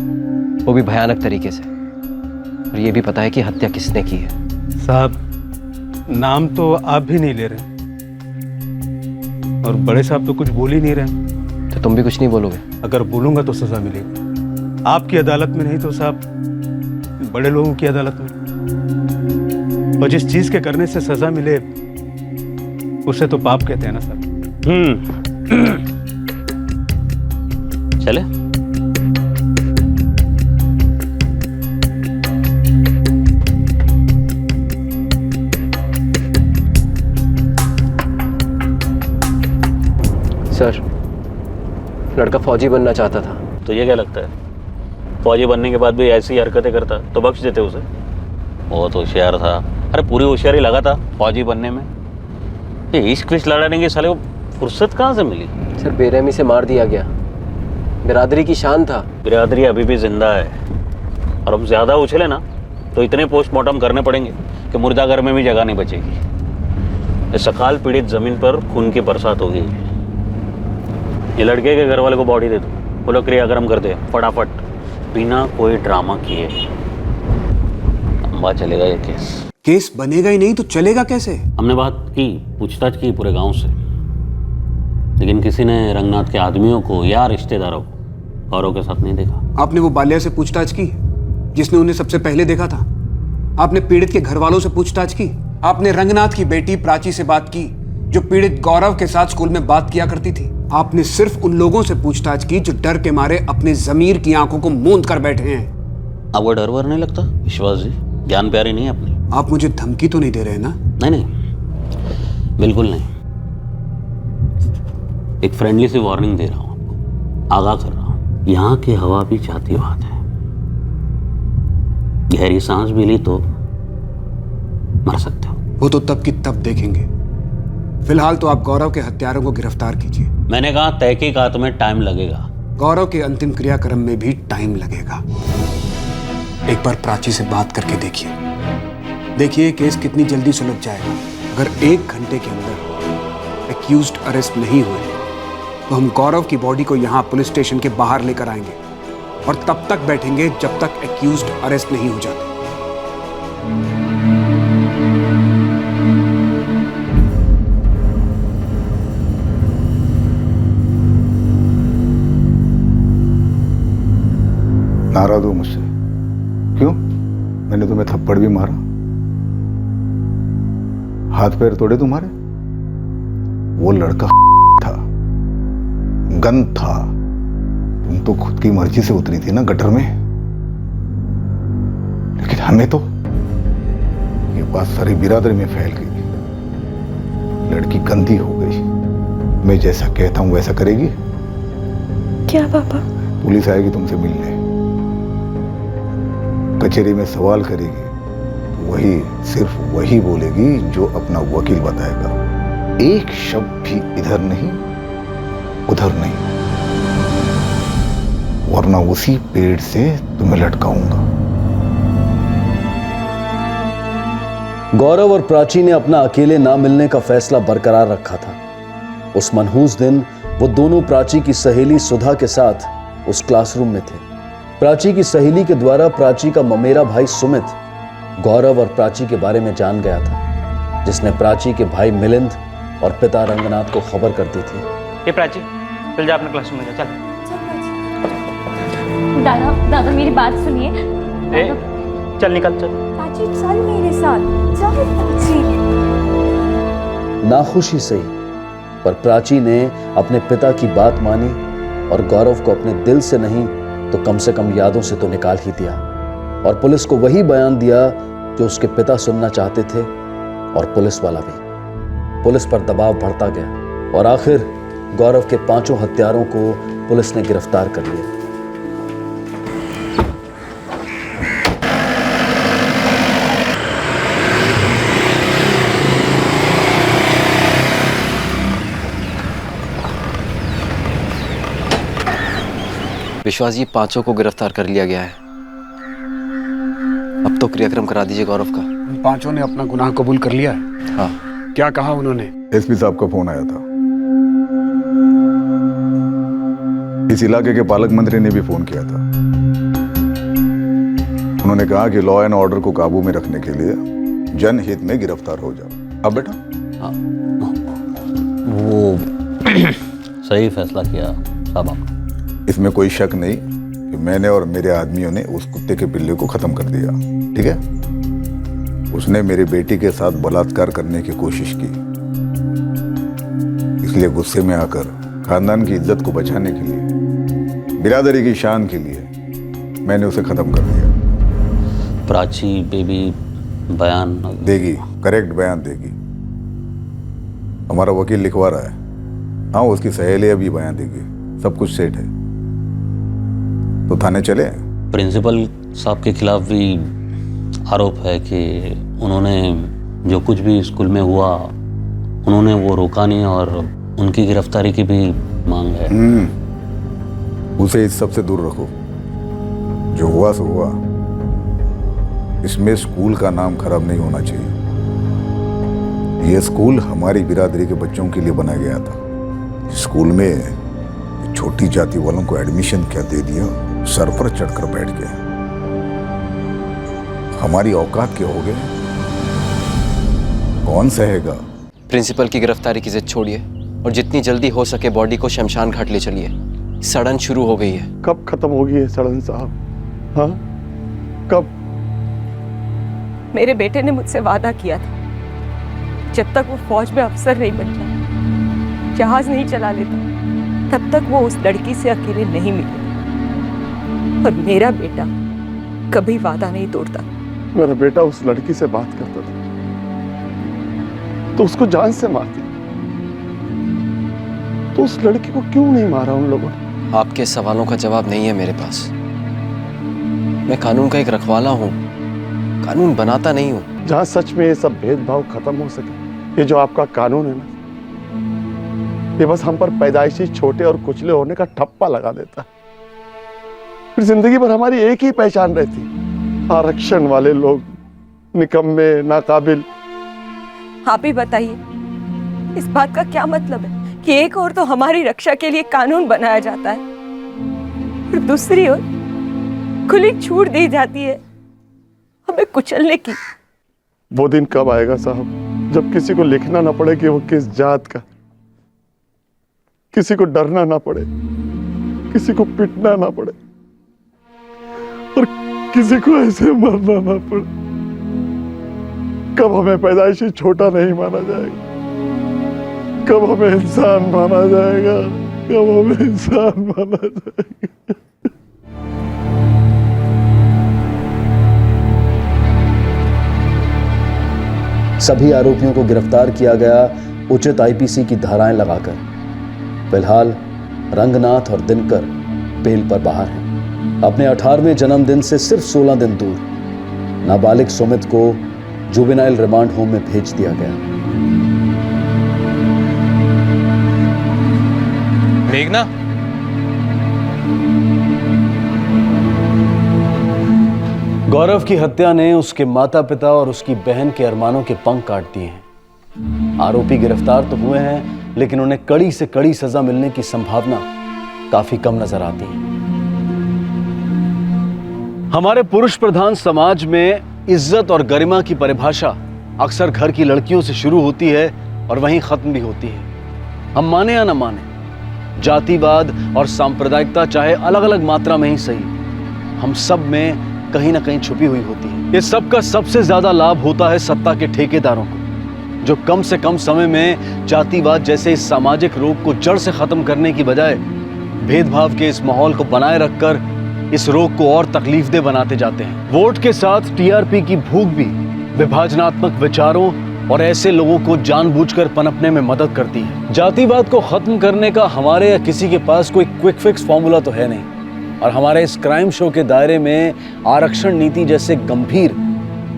[SPEAKER 16] वो भी भयानक तरीके से। और ये भी पता है कि हत्या किसने की है।
[SPEAKER 11] साहब, नाम तो आप भी नहीं ले रहे और बड़े साहब तो कुछ बोल ही नहीं रहे।
[SPEAKER 16] तो तुम भी कुछ नहीं बोलोगे?
[SPEAKER 11] अगर बोलूंगा तो सजा मिलेगी। आपकी अदालत में नहीं तो साहब बड़े लोगों की अदालत में। और जिस चीज के करने से सजा मिले उसे तो पाप कहते हैं ना साहब।
[SPEAKER 7] चले।
[SPEAKER 16] सर, लड़का फौजी बनना चाहता था।
[SPEAKER 7] तो ये क्या लगता है, फौजी बनने के बाद भी ऐसी हरकतें करता तो बख्श देते उसे? बहुत होशियार था। अरे पूरी होशियारी लगा था फौजी बनने में। ये इश्क विश्क लड़ाने के साले को फुर्सत कहाँ से मिली?
[SPEAKER 16] सर, बेरहमी से मार दिया गया। बिरादरी की शान था।
[SPEAKER 7] बिरादरी अभी भी जिंदा है, और अब ज्यादा उछले ना तो इतने पोस्टमार्टम करने पड़ेंगे कि मुर्दाघर में भी जगह नहीं बचेगी। इस सकाल पीड़ित जमीन पर खून की बरसात होगी। ये लड़के के घर वाले को बॉडी दे दो, बोलो क्रियाक्रम कर दे फटाफट, बिना कोई ड्रामा किए। लंबा चलेगा ये
[SPEAKER 15] केस बनेगा ही नहीं तो चलेगा कैसे?
[SPEAKER 7] हमने बात की, पूछताछ की पूरे गांव से, लेकिन किसी ने रंगनाथ के आदमियों को या रिश्तेदारों को गौरव के साथ नहीं देखा।
[SPEAKER 15] आपने वो बाल्या से पूछताछ की जिसने उन्हें सबसे पहले देखा था? आपने पीड़ित के घर वालों से पूछताछ की? आपने रंगनाथ की बेटी प्राची से बात की जो पीड़ित गौरव के साथ स्कूल में बात किया करती थी? आपने सिर्फ उन लोगों से पूछताछ की जो डर के मारे अपने जमीर की आंखों को मूंद कर बैठे हैं।
[SPEAKER 7] अब वो डर वर नहीं लगता? विश्वास जी, ज्ञान प्यारी नहीं है अपनी।
[SPEAKER 15] आप मुझे धमकी तो नहीं दे रहे ना?
[SPEAKER 7] नहीं, बिल्कुल नहीं। एक फ्रेंडली सी वार्निंग दे रहा हूं आपको, आगाह कर रहा हूं। यहाँ की हवा भी चाहती बात है, गहरी सांस भी ली तो मर सकते हो।
[SPEAKER 15] वो तो तब की तब देखेंगे। फिलहाल तो आप गौरव के हत्यारों को गिरफ्तार कीजिए।
[SPEAKER 7] मैंने कहा तहकीकात में टाइम लगेगा।
[SPEAKER 15] गौरव के अंतिम क्रियाक्रम में भी टाइम लगेगा। एक बार प्राची से बात करके देखिए केस कितनी जल्दी सुलझ जाएगा। अगर 1 घंटे के अंदर एक्यूज्ड अरेस्ट नहीं हुए तो हम गौरव की बॉडी को यहाँ पुलिस स्टेशन के बाहर लेकर आएंगे और तब तक बैठेंगे जब तक एक्यूज्ड अरेस्ट नहीं हो जाते।
[SPEAKER 14] नाराज हो मुझसे? क्यों? मैंने तुम्हें थप्पड़ भी मारा, हाथ पैर तोड़े तुम्हारे। वो लड़का था, गंद था। तुम तो खुद की मर्जी से उतरी थी ना गटर में, लेकिन हमें तो ये बात सारी बिरादरी में फैल गई। लड़की गंदी हो गई। मैं जैसा कहता हूं वैसा करेगी?
[SPEAKER 5] क्या पापा?
[SPEAKER 14] पुलिस आएगी तुमसे मिलने, कचहरी में सवाल करेगी, वही सिर्फ वही बोलेगी जो अपना वकील बताएगा। एक शब्द भी इधर नहीं उधर नहीं, वरना उसी पेड़ से तुम्हें लटकाऊंगा।
[SPEAKER 11] गौरव और प्राची ने अपना अकेले ना मिलने का फैसला बरकरार रखा था। उस मनहूस दिन वो दोनों प्राची की सहेली सुधा के साथ उस क्लासरूम में थे। प्राची की सहेली के द्वारा प्राची का ममेरा भाई सुमित गौरव और प्राची के बारे में जान गया था, जिसने प्राची के भाई मिलिंद और पिता रंगनाथ को खबर कर दी थी।
[SPEAKER 1] ये प्राची, चल जा अपने क्लासरूम में जा, चल।
[SPEAKER 13] दादा मेरी बात सुनिए।
[SPEAKER 1] चल निकल, चल।
[SPEAKER 5] प्राची चल मेरे साथ, चल प्राची।
[SPEAKER 11] नाखुशी सही, पर प्राची ने अपने पिता की बात मानी और गौरव को अपने दिल से नहीं तो कम से कम यादों से तो निकाल ही दिया। और पुलिस को वही बयान दिया जो उसके पिता सुनना चाहते थे, और पुलिस वाला भी। पुलिस पर दबाव बढ़ता गया और आखिर गौरव के 5 हत्यारों को पुलिस ने गिरफ्तार कर लिया।
[SPEAKER 16] विश्वास जी, 5 को गिरफ्तार कर लिया गया है। अब तो क्रियाक्रम करा दीजिए गौरव का।
[SPEAKER 15] उन 5 ने अपना गुनाह कबूल कर लिया है?
[SPEAKER 16] हाँ।
[SPEAKER 15] क्या कहा उन्होंने?
[SPEAKER 14] एसपी साहब का फोन आया था। इस इलाके के पालक मंत्री ने भी फोन किया था। उन्होंने कहा कि लॉ एंड ऑर्डर को काबू में रखने के लिए जनहित में गिरफ्तार हो जाओ। अब बेटा?
[SPEAKER 7] हाँ, वो सही फैसला किया साहब आपने।
[SPEAKER 14] इसमें कोई शक नहीं कि मैंने और मेरे आदमियों ने उस कुत्ते के पिल्ले को खत्म कर दिया। ठीक है? उसने मेरी बेटी के साथ बलात्कार करने की कोशिश की, इसलिए गुस्से में आकर खानदान की इज्जत को बचाने के लिए, बिरादरी की शान के लिए मैंने उसे खत्म कर दिया।
[SPEAKER 7] प्राची बेबी बयान
[SPEAKER 14] देगी, करेक्ट बयान देगी। हमारा वकील लिखवा रहा है। हाँ, उसकी सहेलियां भी बयान देगी। सब कुछ सेट है, तो थाने चले।
[SPEAKER 7] प्रिंसिपल साहब के खिलाफ भी आरोप है कि उन्होंने जो कुछ भी स्कूल में हुआ उन्होंने वो रोका नहीं और उनकी गिरफ्तारी की भी मांग है।
[SPEAKER 14] उसे इस सब से दूर रखो। जो हुआ सो हुआ। इसमें स्कूल का नाम खराब नहीं होना चाहिए। यह स्कूल हमारी बिरादरी के बच्चों के लिए बनाया गया था। स्कूल में छोटी जाति वालों को एडमिशन क्या दे दिया, सर पर चढ़कर बैठ गए। हमारी औकात क्या हो गए? कौन सहेगा?
[SPEAKER 16] प्रिंसिपल की गिरफ्तारी की जिद छोड़िए और जितनी जल्दी हो सके बॉडी को शमशान घाट ले चलिए। सड़न शुरू हो गई है।
[SPEAKER 4] कब खत्म होगी ये सड़न साहब? हाँ, कब?
[SPEAKER 12] मेरे बेटे ने मुझसे वादा किया था, जब तक वो फौज में अफसर नहीं बन जाता, जहाज नहीं चला लेता, तब तक वो उस लड़की से अकेले नहीं मिले। और मेरा बेटा कभी वादा नहीं तोड़ता।
[SPEAKER 4] मेरा बेटा उस लड़की से बात करता था तो उसको जान से मारती, तो उस लड़की को क्यों नहीं मारा उन लोगों ने?
[SPEAKER 16] आपके सवालों का जवाब नहीं है मेरे पास। मैं कानून का एक रखवाला हूँ, कानून बनाता नहीं हूँ।
[SPEAKER 4] जहाँ सच में ये सब भेदभाव खत्म हो सके, ये जो आपका कानून है ना, ये बस हम पर पैदाइशी छोटे और कुचले होने का ठप्पा लगा देता है। फिर जिंदगी भर हमारी एक ही पहचान रहती, आरक्षण वाले लोग, निकम्मे, नाकाबिल।
[SPEAKER 12] आप ही बताइए, इस बात का क्या मतलब है कि एक ओर तो हमारी रक्षा के लिए कानून बनाया जाता है और दूसरी ओर खुली छूट दी जाती है हमें कुचलने की।
[SPEAKER 4] वो दिन कब आएगा साहब, जब किसी को लिखना ना पड़े कि वो किस जात का, किसी को डरना ना पड़े, किसी को पिटना ना पड़े और किसी को ऐसे मरना ना पड़े। कब हमें पैदाइशी छोटा नहीं माना जाएगा, कब हमें इंसान माना जाएगा, कब हमें इंसान माना जाएगा।
[SPEAKER 11] सभी आरोपियों को गिरफ्तार किया गया उचित आईपीसी की धाराएं लगाकर। फिलहाल रंगनाथ और दिनकर बेल पर बाहर हैं। अपने 18वें जन्मदिन से सिर्फ 16 दिन दूर नाबालिग सुमित को जुवेनाइल रिमांड होम में भेज दिया गया।
[SPEAKER 8] मेघना,
[SPEAKER 11] गौरव की हत्या ने उसके माता पिता और उसकी बहन के अरमानों के पंख काट दिए हैं। आरोपी गिरफ्तार तो हुए हैं, लेकिन उन्हें कड़ी से कड़ी सजा मिलने की संभावना काफी कम नजर आती है। हमारे पुरुष प्रधान समाज में इज्जत और गरिमा की परिभाषा अक्सर घर की लड़कियों से शुरू होती है और वहीं खत्म भी होती है। हम माने या ना माने, जातिवाद और सांप्रदायिकता चाहे अलग अलग मात्रा में ही सही, हम सब में कहीं ना कहीं छुपी हुई होती है। इस सब का सबसे ज्यादा लाभ होता है सत्ता के ठेकेदारों को, जो कम से कम समय में जातिवाद जैसे इस सामाजिक रोग को जड़ से खत्म करने की बजाय भेदभाव के इस माहौल को बनाए रखकर इस रोग को और तकलीफदेह बनाते जाते हैं। वोट के साथ टीआरपी की भूख भी विभाजनात्मक विचारों और ऐसे लोगों को जानबूझकर पनपने में मदद करती है। जातिवाद को खत्म करने का हमारे या किसी के पास कोई क्विक फिक्स फॉर्मूला तो है नहीं, और हमारे इस क्राइम शो के दायरे में आरक्षण नीति जैसे गंभीर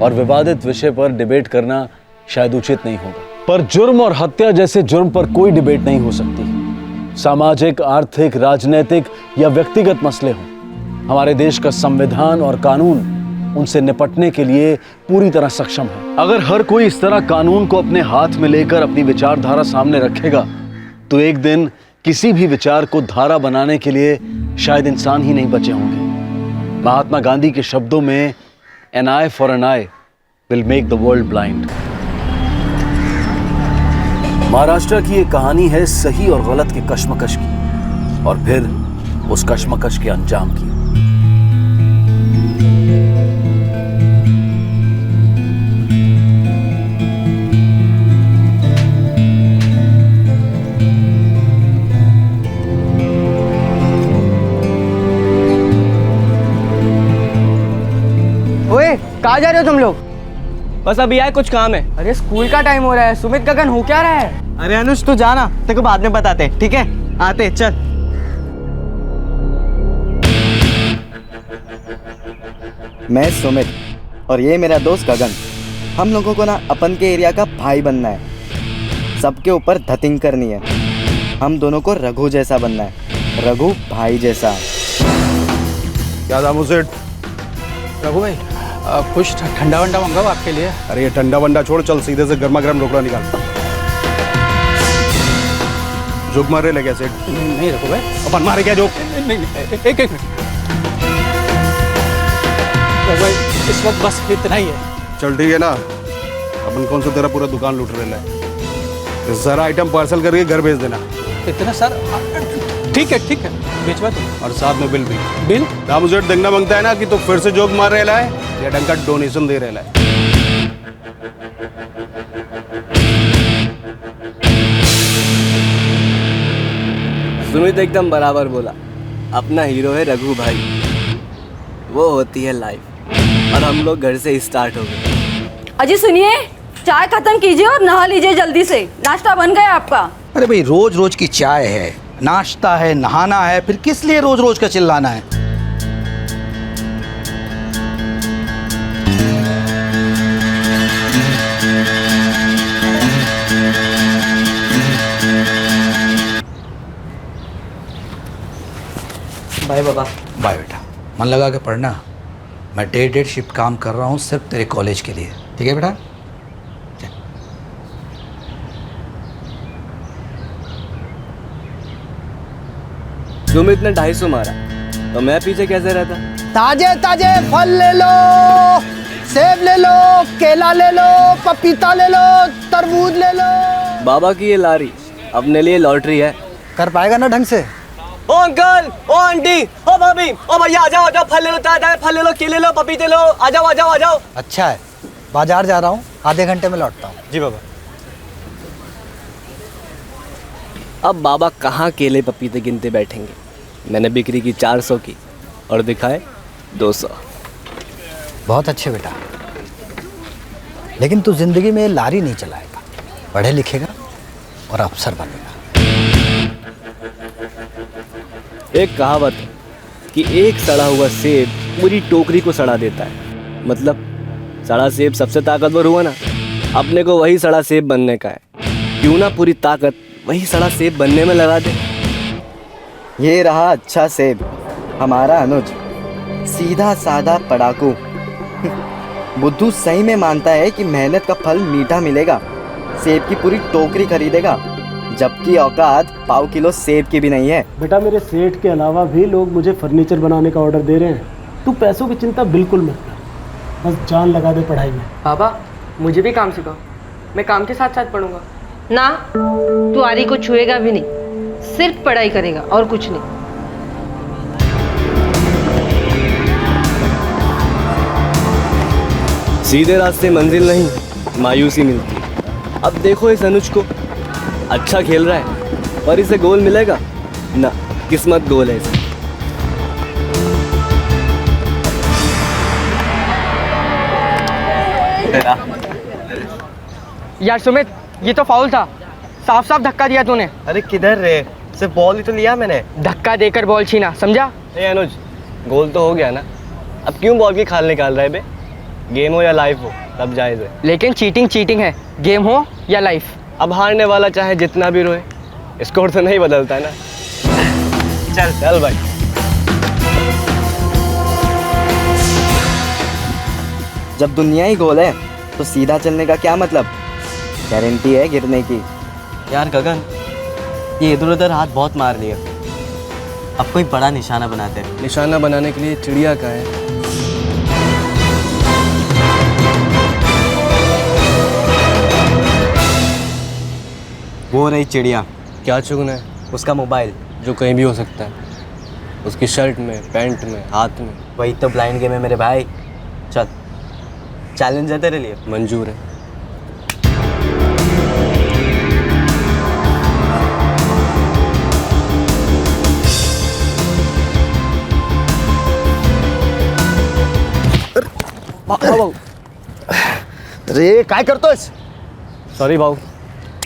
[SPEAKER 11] और विवादित विषय पर डिबेट करना शायद उचित नहीं होगा। पर जुर्म और हत्या जैसे जुर्म पर कोई डिबेट नहीं हो सकती। सामाजिक, आर्थिक, राजनीतिक या व्यक्तिगत मसले हों, हमारे देश का संविधान और कानून उनसे निपटने के लिए पूरी तरह सक्षम है। अगर हर कोई इस तरह कानून को अपने हाथ में लेकर अपनी विचारधारा सामने रखेगा तो एक दिन किसी भी विचार को धारा बनाने के लिए शायद इंसान ही नहीं बचे होंगे। महात्मा गांधी के शब्दों में an eye for an eye will make the world blind। Maharashtra की एक कहानी है सही और गलत के कश्मकश की, और फिर उस कश्मकश के अंजाम की।
[SPEAKER 19] ओए, कहाँ जा रहे हो तुम लोग? बस अभी आए, कुछ काम है। अरे स्कूल का टाइम हो रहा है। सुमित गगन हो क्या रहा है? अरे अनुज तू जाना, तेरे को बाद में बताते, ठीक है? आते, चल।
[SPEAKER 20] मैं सुमित और ये मेरा दोस्त गगन। हम लोगों को ना अपन के एरिया का भाई बनना है, सबके ऊपर धतिंग करनी है। हम दोनों को रघु जैसा बनना है, रघु भाई जैसा।
[SPEAKER 3] क्या दामू सेठ?
[SPEAKER 21] रघु भाई कुछ ठंडा वंडा मंगाओ आपके लिए।
[SPEAKER 3] अरे ये ठंडा वंडा छोड़, चल सीधे से गर्मा गर्म ढोकला निकाल। जोक मार रहे लगे सेठ?
[SPEAKER 21] नहीं रघु भाई,
[SPEAKER 3] अपन मारे क्या जोक?
[SPEAKER 21] नहीं, एक मिनट रघु भाई, इस वक्त बस इतना ही है।
[SPEAKER 3] चल ठीक है ना, अपन कौन सा तेरा पूरा दुकान लूट रहे है। सारा आइटम पार्सल करके घर भेज देना।
[SPEAKER 21] इतना सर? ठीक है भिजवा दो,
[SPEAKER 3] और साथ में बिल भी।
[SPEAKER 21] बिल
[SPEAKER 3] दामू सेठ देखना मांगता है ना कि तो फिर से जोक मार रहे है या ढंग का डोनेशन दे रहे है।
[SPEAKER 20] सुमित एकदम बराबर बोला। अपना हीरो है रघु भाई, वो होती है लाइफ, और हम लोग घर से स्टार्ट हो गए।
[SPEAKER 22] अजी सुनिए, चाय खत्म कीजिए और नहा लीजिए जल्दी से, नाश्ता बन गया आपका।
[SPEAKER 23] अरे भाई रोज रोज की चाय है, नाश्ता है, नहाना है, फिर किस लिए रोज रोज का चिल्लाना है?
[SPEAKER 19] बाय बाबा।
[SPEAKER 23] बाय बेटा, मन लगा के पढ़ना। मैं डे शिफ्ट काम कर रहा हूँ सिर्फ तेरे कॉलेज के लिए, ठीक है बेटा?
[SPEAKER 20] सुमित ने 250 मारा तो मैं पीछे कैसे रहता?
[SPEAKER 23] ताजे ताजे फल ले लो, सेब ले लो, केला ले लो, पपीता ले लो, तरबूज ले लो।
[SPEAKER 20] बाबा की ये लारी अपने लिए लॉटरी है।
[SPEAKER 23] कर पाएगा ना ढंग से?
[SPEAKER 19] ओ अंकल, ओ आंटी, ओ भाभी, ओ भैया आ जाओ, फल ले लो, ताजा फल ले लो, केले लो, पपीते लो, आ जाओ।
[SPEAKER 23] अच्छा है, बाजार जा रहा हूँ, आधे घंटे में लौटता हूँ।
[SPEAKER 19] जी बाबा।
[SPEAKER 20] अब बाबा कहाँ केले पपीते गिनते बैठेंगे। मैंने बिक्री की 400 की और दिखाए 200।
[SPEAKER 23] बहुत अच्छे बेटा, लेकिन तू जिंदगी में लारी नहीं चलाएगा, पढ़े लिखेगा और अफसर बनेगा।
[SPEAKER 20] एक कहावत है कि एक सड़ा हुआ सेब पूरी टोकरी को सड़ा देता है। मतलब सड़ा सेब सबसे ताकतवर हुआ ना, अपने को वही सड़ा सेब बनने का है। क्यों ना पूरी ताकत वही सड़ा सेब बनने में लगा दे। ये रहा अच्छा सेब, हमारा अनुज, सीधा साधा पढ़ाकू। बुद्धू सही में मानता है कि मेहनत का फल मीठा मिलेगा, सेब की पूरी टोकरी खरीदेगा, जबकि औकात पाव किलो सेब की भी नहीं है।
[SPEAKER 24] बेटा मेरे सेठ के अलावा भी लोग मुझे फर्नीचर बनाने का ऑर्डर दे रहे हैं। तू पैसों की चिंता बिल्कुल मत कर, बस जान लगा दे पढ़ाई में।
[SPEAKER 19] बाबा मुझे भी काम सिखाओ, मैं काम के साथ साथ पढ़ूंगा।
[SPEAKER 25] ना, तू आरी को छुएगा भी नहीं, सिर्फ पढ़ाई करेगा और कुछ नहीं।
[SPEAKER 20] सीधे रास्ते मंजिल नहीं, मायूसी मिलती है। अब देखो इस अनुज को, अच्छा खेल रहा है पर इसे गोल मिलेगा ना, किस्मत गोल है इसे।
[SPEAKER 19] तेरा। यार सुमित, ये तो फाउल था, साफ साफ धक्का दिया तूने।
[SPEAKER 2] अरे किधर रे, सिर्फ बॉल ही तो लिया मैंने।
[SPEAKER 19] धक्का देकर बॉल छीना, समझा?
[SPEAKER 20] ए अनुज, गोल तो हो गया ना, अब क्यों बॉल की खाल निकाल रहा है बे? गेम हो या लाइफ हो, सब जायज है।
[SPEAKER 19] लेकिन चीटिंग चीटिंग है, गेम हो या लाइफ।
[SPEAKER 20] अब हारने वाला चाहे जितना भी रोए, स्कोर तो नहीं बदलता है ना।
[SPEAKER 2] चल
[SPEAKER 20] चल भाई।
[SPEAKER 2] जब दुनिया ही गोल है तो सीधा चलने का क्या मतलब? गारंटी है गिरने की। यार गगन, ये इधर उधर हाथ बहुत मार लिया, अब कोई बड़ा निशाना बनाते हैं।
[SPEAKER 20] निशाना बनाने के लिए चिड़िया का है।
[SPEAKER 2] वो रही चिड़िया।
[SPEAKER 20] क्या चुगना है?
[SPEAKER 2] उसका मोबाइल,
[SPEAKER 20] जो कहीं भी हो सकता है, उसकी शर्ट में, पैंट में, हाथ में।
[SPEAKER 2] वही तो ब्लाइंड गेम है मेरे भाई। चल, चैलेंज है तेरे लिए।
[SPEAKER 20] मंजूर है।
[SPEAKER 23] अरे काय करतोयस?
[SPEAKER 20] सॉरी भाऊ,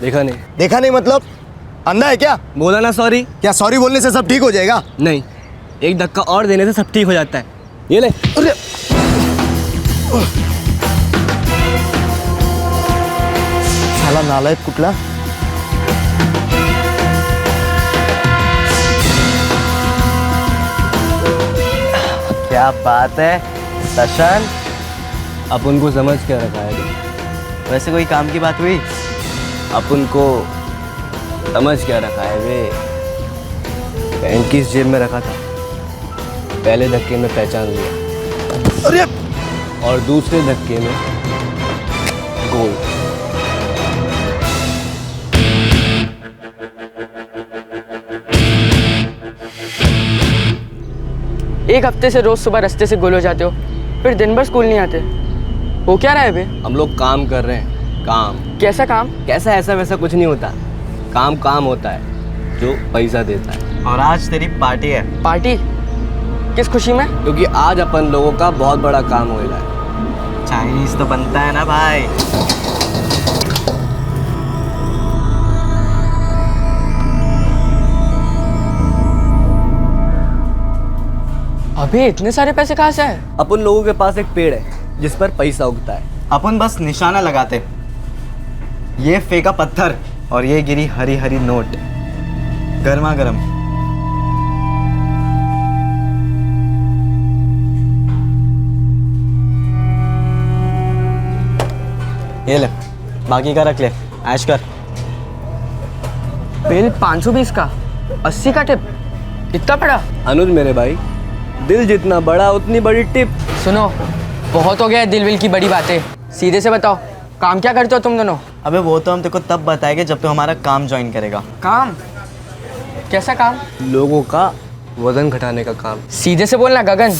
[SPEAKER 20] देखा नहीं।
[SPEAKER 23] देखा नहीं मतलब अंधा है क्या?
[SPEAKER 20] बोला ना सॉरी।
[SPEAKER 23] क्या सॉरी बोलने से सब ठीक हो जाएगा?
[SPEAKER 20] नहीं, एक धक्का और देने से सब ठीक हो जाता है। ये ले।
[SPEAKER 23] अरे साला नालायक कुठला।
[SPEAKER 2] क्या बात है दर्शन,
[SPEAKER 20] अब उनको समझ क्या रखा है?
[SPEAKER 2] वैसे कोई काम की बात हुई?
[SPEAKER 20] अब उनको समझ क्या रखा है वे? पैंट किस जेब में रखा था, पहले धक्के में पहचान लिया।
[SPEAKER 23] अरे
[SPEAKER 20] और दूसरे धक्के में गोल।
[SPEAKER 19] एक हफ्ते से रोज सुबह रास्ते से गोल हो जाते हो, फिर दिन भर स्कूल नहीं आते। वो क्या रहा है बे?
[SPEAKER 20] हम लोग काम कर रहे हैं, काम।
[SPEAKER 19] कैसा काम?
[SPEAKER 20] कैसा ऐसा वैसा कुछ नहीं होता, काम काम होता है जो पैसा देता है।
[SPEAKER 2] और आज तेरी पार्टी है।
[SPEAKER 19] पार्टी? किस खुशी में?
[SPEAKER 20] क्योंकि आज अपन लोगों का बहुत बड़ा काम हो रहा है।
[SPEAKER 2] चाइनीज तो बनता है ना भाई।
[SPEAKER 19] अबे इतने सारे पैसे कहाँ से है?
[SPEAKER 20] अपन लोगों के पास एक पेड़ है जिस पर पैसा उगता है।
[SPEAKER 2] अपन बस निशाना लगाते। ये फेंका पत्थर और ये गिरी हरी हरी नोट, गर्मा गर्म। ये ले, बाकी का रख ले, ऐश कर।
[SPEAKER 19] बिल 520 का, 80 का टिप, कितना पड़ा?
[SPEAKER 20] अनुज मेरे भाई, दिल जितना बड़ा उतनी बड़ी टिप।
[SPEAKER 19] सुनो, बहुत हो गया दिल विल की बड़ी बातें, सीधे से बताओ काम क्या करते हो तुम दोनों?
[SPEAKER 2] अबे वो तो हम तेरे को तब बताएंगे जब तू हमारा काम ज्वाइन करेगा।
[SPEAKER 19] काम? कैसा काम?
[SPEAKER 20] लोगों का वजन घटाने का काम।
[SPEAKER 19] सीधे से बोलना गगन।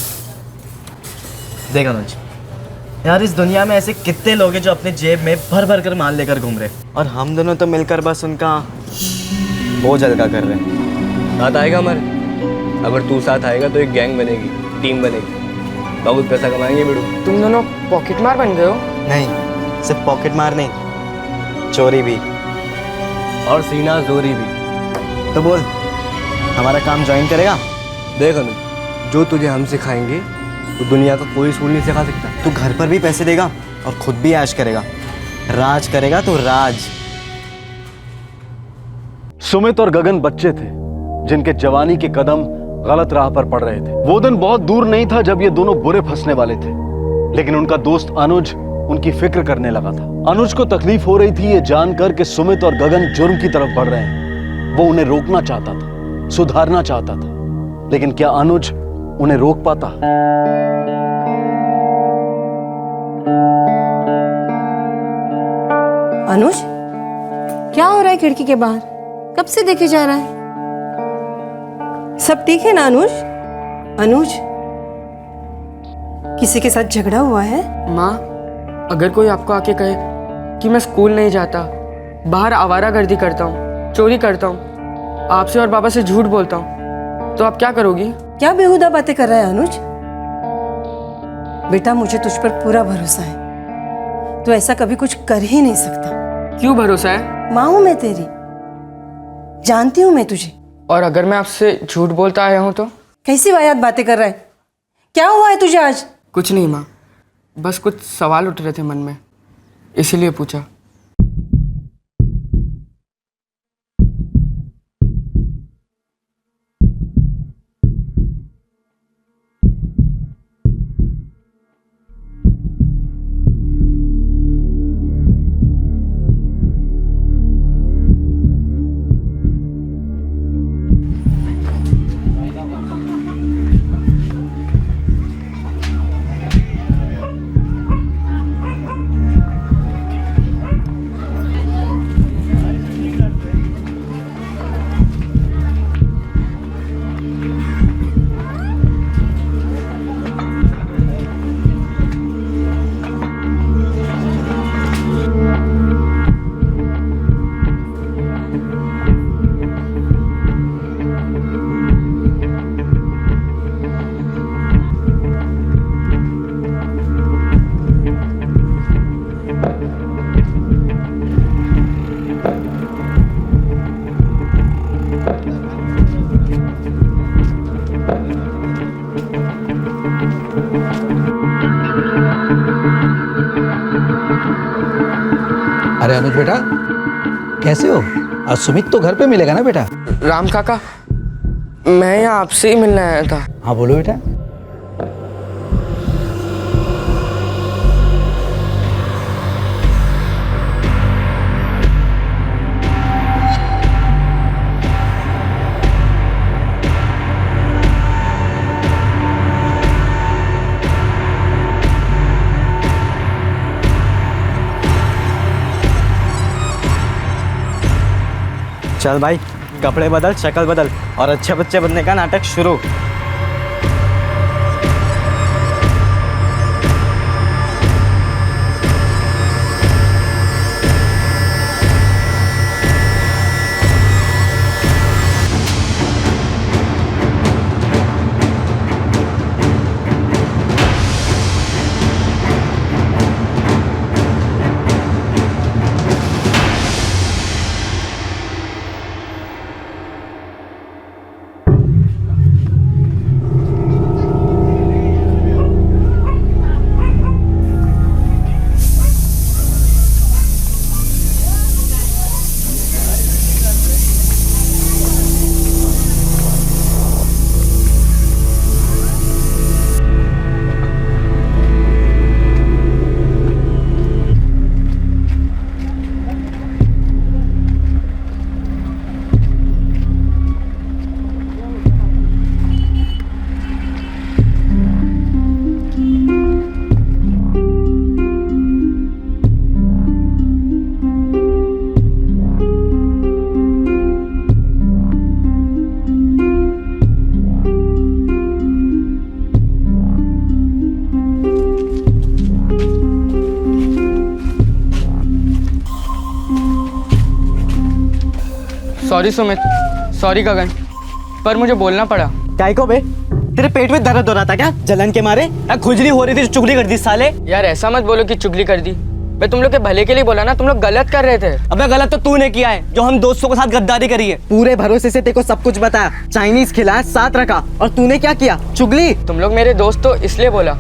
[SPEAKER 2] देख अनुज, यार इस दुनिया में ऐसे कितने लोग हैं जो अपने जेब में भर भर कर माल लेकर घूम रहे, और हम दोनों तो मिलकर बस उनका बोझ हल्का कर रहे हैं।
[SPEAKER 20] साथ आएगा हमारे? अगर तू साथ आएगा तो एक गैंग बनेगी, टीम बनेगी, बहुत पैसा कमाएंगे बेड़ू।
[SPEAKER 19] तुम दोनों पॉकेट मार बन गए हो?
[SPEAKER 2] नहीं, सिर्फ पॉकेट मार नहीं, चोरी भी
[SPEAKER 20] और सीना जोरी भी।
[SPEAKER 2] तो बोल, हमारा काम ज्वाइन करेगा?
[SPEAKER 20] देख अनुज, जो तुझे हम सिखाएंगे तो दुनिया का कोई स्कूल नहीं सिखा सकता।
[SPEAKER 2] तू घर पर भी पैसे देगा और खुद भी ऐश करेगा, राज करेगा तो राज।
[SPEAKER 11] सुमित और गगन बच्चे थे जिनके जवानी के कदम गलत राह पर पड़ रहे थे। वो दिन बहुत दूर नहीं था जब ये दोनों बुरे फंसने वाले थे, लेकिन उनका दोस्त अनुज उनकी फिक्र करने लगा था। अनुज को तकलीफ हो रही थी ये जानकर कि सुमित और गगन जुर्म की तरफ बढ़ रहे हैं। वो उन्हें रोकना चाहता था, सुधारना चाहता था, लेकिन क्या अनुज उन्हें रोक पाता?
[SPEAKER 6] अनुज, क्या हो रहा है खिड़की के बाहर? कब से देखे जा रहा है? सब ठीक है ना अनुज? अनुज, किसी के साथ झगड़ा हुआ है?
[SPEAKER 19] माँ, अगर कोई आपको आके कहे कि मैं स्कूल नहीं जाता, बाहर आवारागर्दी करता हूँ, चोरी करता हूँ, आपसे और पापा से झूठ बोलता हूँ, तो आप क्या करोगी?
[SPEAKER 6] क्या बेहुदा बातें कर रहा है अनुज? बेटा, मुझे तुझ पर पूरा भरोसा है। तो ऐसा कभी कुछ कर ही नहीं सकता।
[SPEAKER 19] क्यों भरोसा है?
[SPEAKER 6] माँ हूं मैं तेरी, जानती हूं मैं तुझे।
[SPEAKER 19] और अगर मैं आपसे झूठ बोलता आया हूं तो?
[SPEAKER 6] कैसी वाहियात बातें कर रहा है? क्या हुआ है तुझे आज?
[SPEAKER 19] कुछ नहीं माँ, बस कुछ सवाल उठ रहे थे मन में, इसीलिए पूछा।
[SPEAKER 21] अरे अनुज बेटा, कैसे हो? आज सुमित तो घर पे मिलेगा ना बेटा?
[SPEAKER 19] राम काका, मैं यहाँ आपसे ही मिलने आया था।
[SPEAKER 21] हाँ बोलो बेटा।
[SPEAKER 2] चल भाई, कपड़े बदल, शक्ल बदल और अच्छे बच्चे बनने का नाटक शुरू।
[SPEAKER 19] सॉरी सुमित, सॉरी गगन, पर मुझे बोलना पड़ा।
[SPEAKER 2] काय को बे? तेरे पेट में दर्द हो रहा था क्या जलन के मारे? खुजली हो रही थी, चुगली कर दी साले।
[SPEAKER 19] यार ऐसा मत बोलो कि चुगली कर दी, मैं तुम लोग के भले के लिए बोला ना, तुम लोग गलत कर रहे थे।
[SPEAKER 2] अबे गलत तो तूने किया है, जो हम दोस्तों के साथ गद्दारी करी है। पूरे भरोसे से तेरे को सब कुछ बताया, चाइनीज खिलाया, साथ रखा, और तूने क्या किया? चुगली।
[SPEAKER 19] तुम लोग मेरे दोस्त तो इसलिए बोला,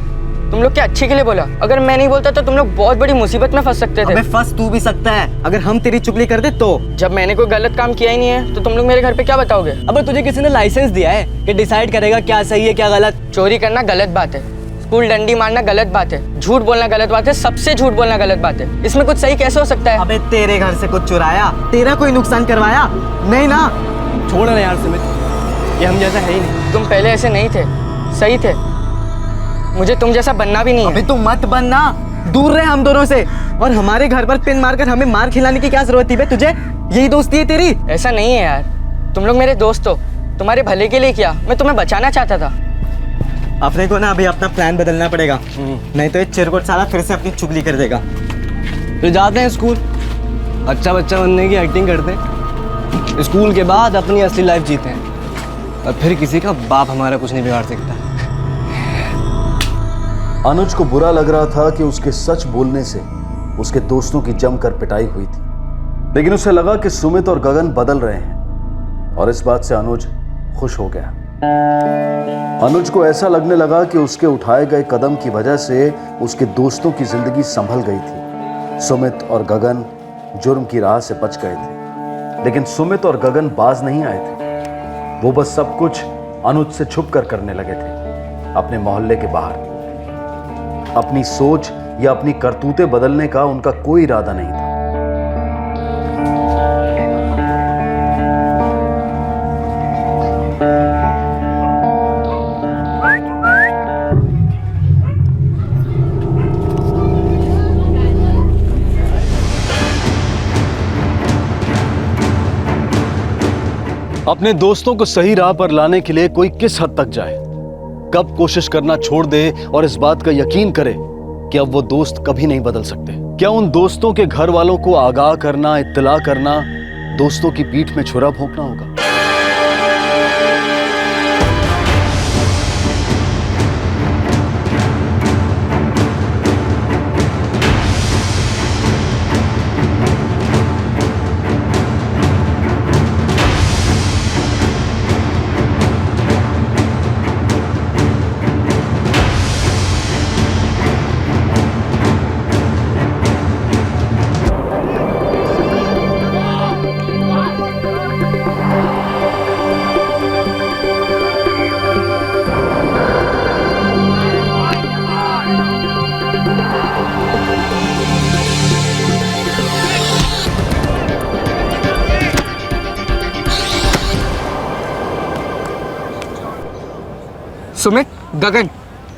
[SPEAKER 19] तुम लोग के अच्छे के लिए बोला। अगर मैं नहीं बोलता तो तुम लोग बहुत बड़ी मुसीबत में फंस सकते थे।
[SPEAKER 2] अबे फंस तू भी सकता है अगर हम तेरी चुगली कर दे तो।
[SPEAKER 19] जब मैंने कोई गलत काम किया ही नहीं है तो तुम लोग मेरे घर पे क्या बताओगे?
[SPEAKER 2] अबे तुझे किसी ने लाइसेंस दिया है कि डिसाइड करेगा क्या सही है क्या गलत?
[SPEAKER 19] चोरी करना गलत बात है, स्कूल डंडी मारना गलत बात है, झूठ बोलना गलत बात है, सबसे झूठ बोलना गलत बात है। इसमें कुछ सही कैसे हो सकता है?
[SPEAKER 2] अबे तेरे घर से कुछ चुराया, तेरा कोई नुकसान करवाया? नहीं ना। छोड़ ना यार सुमित, ये हम जैसा है ही नहीं।
[SPEAKER 19] तुम पहले ऐसे नहीं थे, सही थे, मुझे तुम जैसा बनना भी नहीं है।
[SPEAKER 2] अबे तुम मत बनना, दूर रहे हम दोनों से। और हमारे घर पर पिन मारकर हमें मार खिलाने की क्या जरूरत थी बे तुझे? यही दोस्ती है तेरी?
[SPEAKER 19] ऐसा नहीं है यार, तुम लोग मेरे दोस्त हो, तुम्हारे भले के लिए किया, मैं तुम्हें बचाना चाहता था।
[SPEAKER 2] अपने को ना अभी अपना प्लान बदलना पड़ेगा, नहीं तो ये चिरकुट साला फिर से अपनी चुगली कर देगा।
[SPEAKER 20] तो जाते हैं स्कूल, अच्छा बच्चा बनने की एक्टिंग करते हैं, स्कूल के बाद अपनी असली लाइफ जीते हैं, और फिर किसी का बाप हमारा कुछ नहीं बिगाड़ सकता।
[SPEAKER 11] अनुज को बुरा लग रहा था कि उसके सच बोलने से उसके दोस्तों की जमकर पिटाई हुई थी, लेकिन उसे लगा कि सुमित और गगन बदल रहे हैं और इस बात से अनुज खुश हो गया। अनुज को ऐसा लगने लगा कि उसके उठाए गए कदम की वजह से उसके दोस्तों की जिंदगी संभल गई थी। सुमित और गगन जुर्म की राह से बच गए थे, लेकिन सुमित और गगन बाज नहीं आए थे। वो बस सब कुछ अनुज से छुप कर करने लगे थे, अपने मोहल्ले के बाहर। अपनी सोच या अपनी करतूतें बदलने का उनका कोई इरादा नहीं था। अपने दोस्तों को सही राह पर लाने के लिए कोई किस हद तक जाए, कब कोशिश करना छोड़ दे और इस बात का यकीन करे कि अब वो दोस्त कभी नहीं बदल सकते। क्या उन दोस्तों के घर वालों को आगाह करना, इत्तला करना, दोस्तों की पीठ में छुरा भोंकना होगा?
[SPEAKER 19] सुमित, गगन,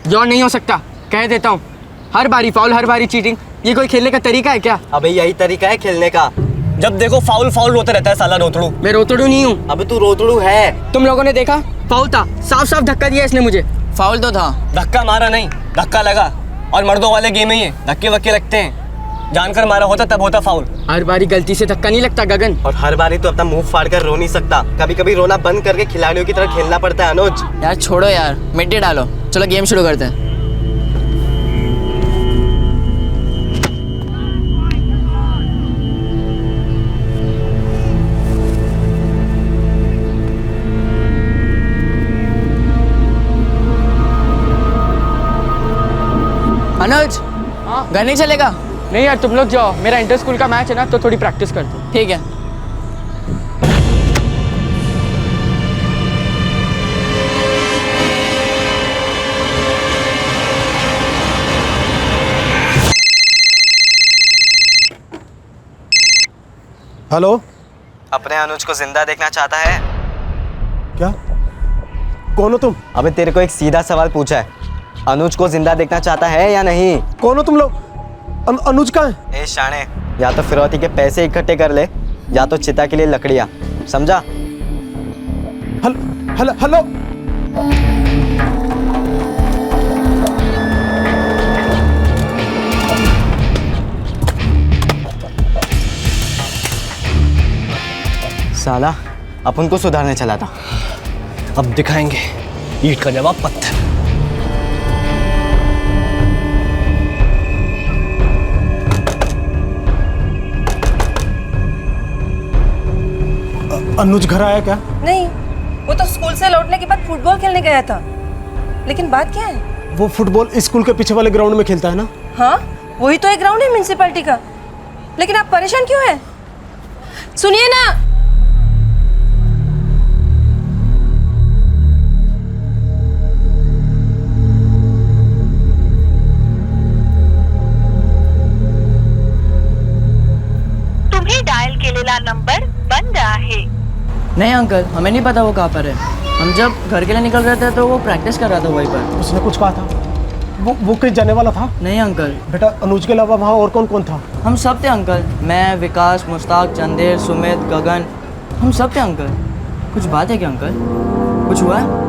[SPEAKER 19] ये और नहीं हो सकता, कह देता हूँ। हर बारी फाउल, हर बारी चीटिंग, ये कोई खेलने का तरीका है क्या?
[SPEAKER 2] अबे यही तरीका है खेलने का। जब देखो फाउल फाउल रोते रहता है साला रोतड़ू।
[SPEAKER 19] मैं रोतड़ू नहीं हूँ।
[SPEAKER 2] अबे तू रोतड़ू है।
[SPEAKER 19] तुम लोगों ने देखा? फाउल था, साफ साफ धक्का दिया इसने मुझे।
[SPEAKER 2] फाउल तो था। धक्का मारा नहीं, धक्का लगा। और मर्दों वाले गेम ही है, धक्के वक्के लगते हैं। जानकर मारा होता तब होता फाउल।
[SPEAKER 19] हर बारी गलती से धक्का नहीं लगता गगन।
[SPEAKER 2] और हर बारी तो अपना मुंह फाड़ कर रो नहीं सकता, कभी कभी रोना बंद करके खिलाड़ियों की तरह खेलना पड़ता है अनुज।
[SPEAKER 9] यार छोड़ो यार, मिट्टी डालो, चलो गेम शुरू करते हैं। अनुज, घर नहीं चलेगा?
[SPEAKER 19] नहीं यार, तुम लोग जाओ, मेरा इंटर स्कूल का मैच है ना, तो थोड़ी प्रैक्टिस करते हैं।
[SPEAKER 9] ठीक है।
[SPEAKER 4] हेलो,
[SPEAKER 2] अपने अनुज को जिंदा देखना चाहता है
[SPEAKER 4] क्या? कौन हो तुम?
[SPEAKER 2] अबे तेरे को एक सीधा सवाल पूछा है, अनुज को जिंदा देखना चाहता है या नहीं?
[SPEAKER 4] कौन हो तुम लोग? अनुज कहाँ है?
[SPEAKER 2] ए शाणे, या तो फिरौती के पैसे इकट्ठे कर ले या तो चिता के लिए लकड़ियां, समझा?
[SPEAKER 4] Hello hello.
[SPEAKER 2] साला अपन को सुधारने चला था,
[SPEAKER 20] अब दिखाएंगे ईंट का जवाब पत्थर।
[SPEAKER 4] अनुज घर आया क्या?
[SPEAKER 6] नहीं, वो तो स्कूल से लौटने के बाद फुटबॉल खेलने गया था। लेकिन बात क्या है?
[SPEAKER 4] वो फुटबॉल स्कूल के पीछे वाले ग्राउंड में खेलता है ना?
[SPEAKER 6] हाँ, वही तो एक ग्राउंड है म्युनिसिपैलिटी का। लेकिन आप परेशान क्यों हैं? सुनिए ना।
[SPEAKER 10] तुम्हें डायल केलेला नंबर बंद आहे।
[SPEAKER 9] नहीं अंकल, हमें नहीं पता वो कहाँ पर है। हम जब घर के लिए निकल रहे थे तो वो प्रैक्टिस कर रहा था वहीं पर।
[SPEAKER 4] उसने कुछ कहा था? वो कहीं जाने वाला था?
[SPEAKER 9] नहीं अंकल।
[SPEAKER 4] बेटा, अनुज के अलावा वहाँ और कौन कौन था?
[SPEAKER 9] हम सब थे अंकल, मैं, विकास, मुश्ताक, चंदेर, सुमित, गगन, हम सब थे अंकल। कुछ बात है क्या अंकल? कुछ हुआ है?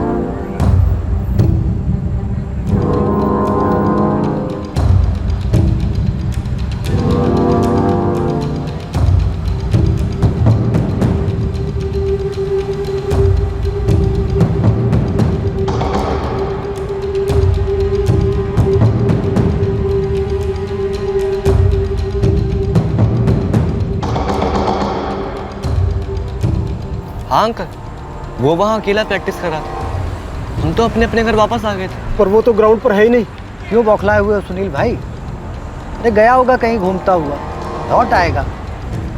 [SPEAKER 2] हाँ अंकल, वो वहाँ अकेला प्रैक्टिस कर रहा था। हम तो अपने अपने घर वापस आ गए थे।
[SPEAKER 24] पर वो तो ग्राउंड पर है ही नहीं।
[SPEAKER 23] क्यों बौखलाए हुए हो सुनील भाई? अरे गया होगा कहीं घूमता हुआ, लौट आएगा।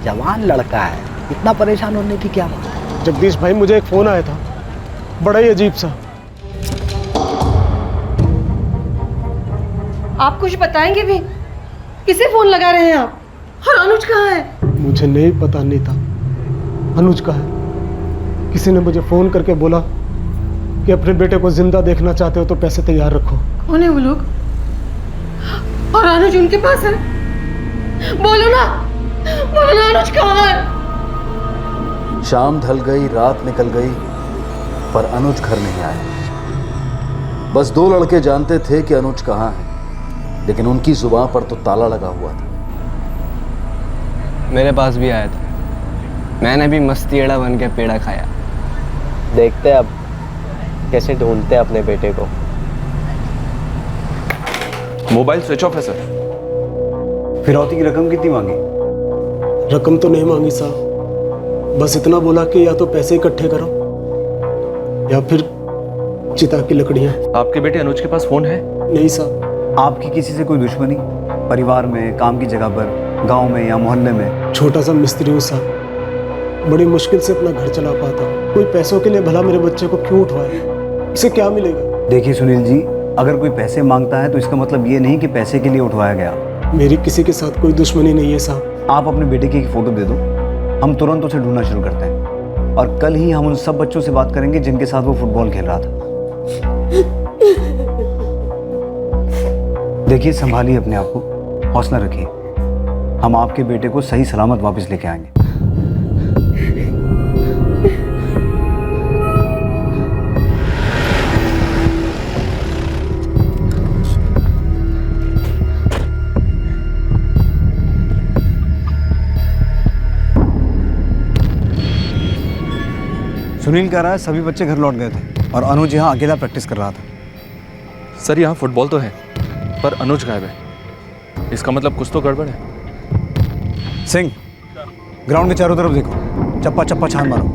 [SPEAKER 23] जवान लड़का है, इतना परेशान होने की क्या बात है?
[SPEAKER 24] जगदीश भाई, मुझे एक फोन आया था, बड़ा ही अजीब सा।
[SPEAKER 25] आप कुछ बताएंगे भी? किसे फोन लगा रहे हैं आप? और अनुज कहाँ है?
[SPEAKER 24] मुझे नहीं पता नीता, अनुज का है। किसी ने मुझे फोन करके बोला कि अपने बेटे को जिंदा देखना चाहते हो तो पैसे तैयार रखो।
[SPEAKER 25] कौन है वो लोग? और अनुज उनके पास है? बोलो ना अनुज कहाँ है?
[SPEAKER 11] शाम ढल गई, रात निकल गई, पर अनुज घर नहीं आया। बस दो लड़के जानते थे कि अनुज कहाँ है, लेकिन उनकी जुबान पर तो ताला लगा हुआ था।
[SPEAKER 2] मेरे पास भी आया था, मैंने भी मस्ती एड़ा बन के पेड़ा खाया। देखते अब कैसे ढूंढते अपने बेटे को।
[SPEAKER 1] मोबाइल स्विच ऑफ है सर।
[SPEAKER 11] फिरौती की रकम कितनी मांगी?
[SPEAKER 24] रकम तो नहीं मांगी साहब, बस इतना बोला कि या तो पैसे इकट्ठे करो या फिर चिता की लकड़ियां।
[SPEAKER 1] आपके बेटे अनुज के पास फोन है?
[SPEAKER 24] नहीं साहब।
[SPEAKER 11] आपकी किसी से कोई दुश्मनी? परिवार में, काम की जगह पर, गांव में या मोहल्ले में?
[SPEAKER 24] छोटा सा मिस्त्री हूँ साहब, बड़ी मुश्किल से अपना घर चला पाता हूँ। कोई पैसों के लिए भला मेरे बच्चे को क्यों उठवाए? इसे क्या मिलेगा?
[SPEAKER 11] देखिए सुनील जी, अगर कोई पैसे मांगता है तो इसका मतलब ये नहीं कि पैसे के लिए उठवाया गया।
[SPEAKER 24] मेरी किसी के साथ कोई दुश्मनी नहीं है साहब।
[SPEAKER 11] आप अपने बेटे की एक फोटो दे दो, हम तुरंत उसे ढूंढना शुरू करते हैं। और कल ही हम उन सब बच्चों से बात करेंगे जिनके साथ वो फुटबॉल खेल रहा था। देखिए, संभालिए अपने आप को, हौसला रखिए। हम आपके बेटे को सही सलामत वापस लेके आएंगे। सुनील कह रहा है सभी बच्चे घर लौट गए थे और अनुज यहाँ अकेला प्रैक्टिस कर रहा था।
[SPEAKER 1] सर यहाँ फुटबॉल तो है, पर अनुज गायब है। इसका मतलब कुछ तो गड़बड़ है।
[SPEAKER 11] सिंह, ग्राउंड के चारों तरफ देखो, चप्पा चप्पा छान मारो।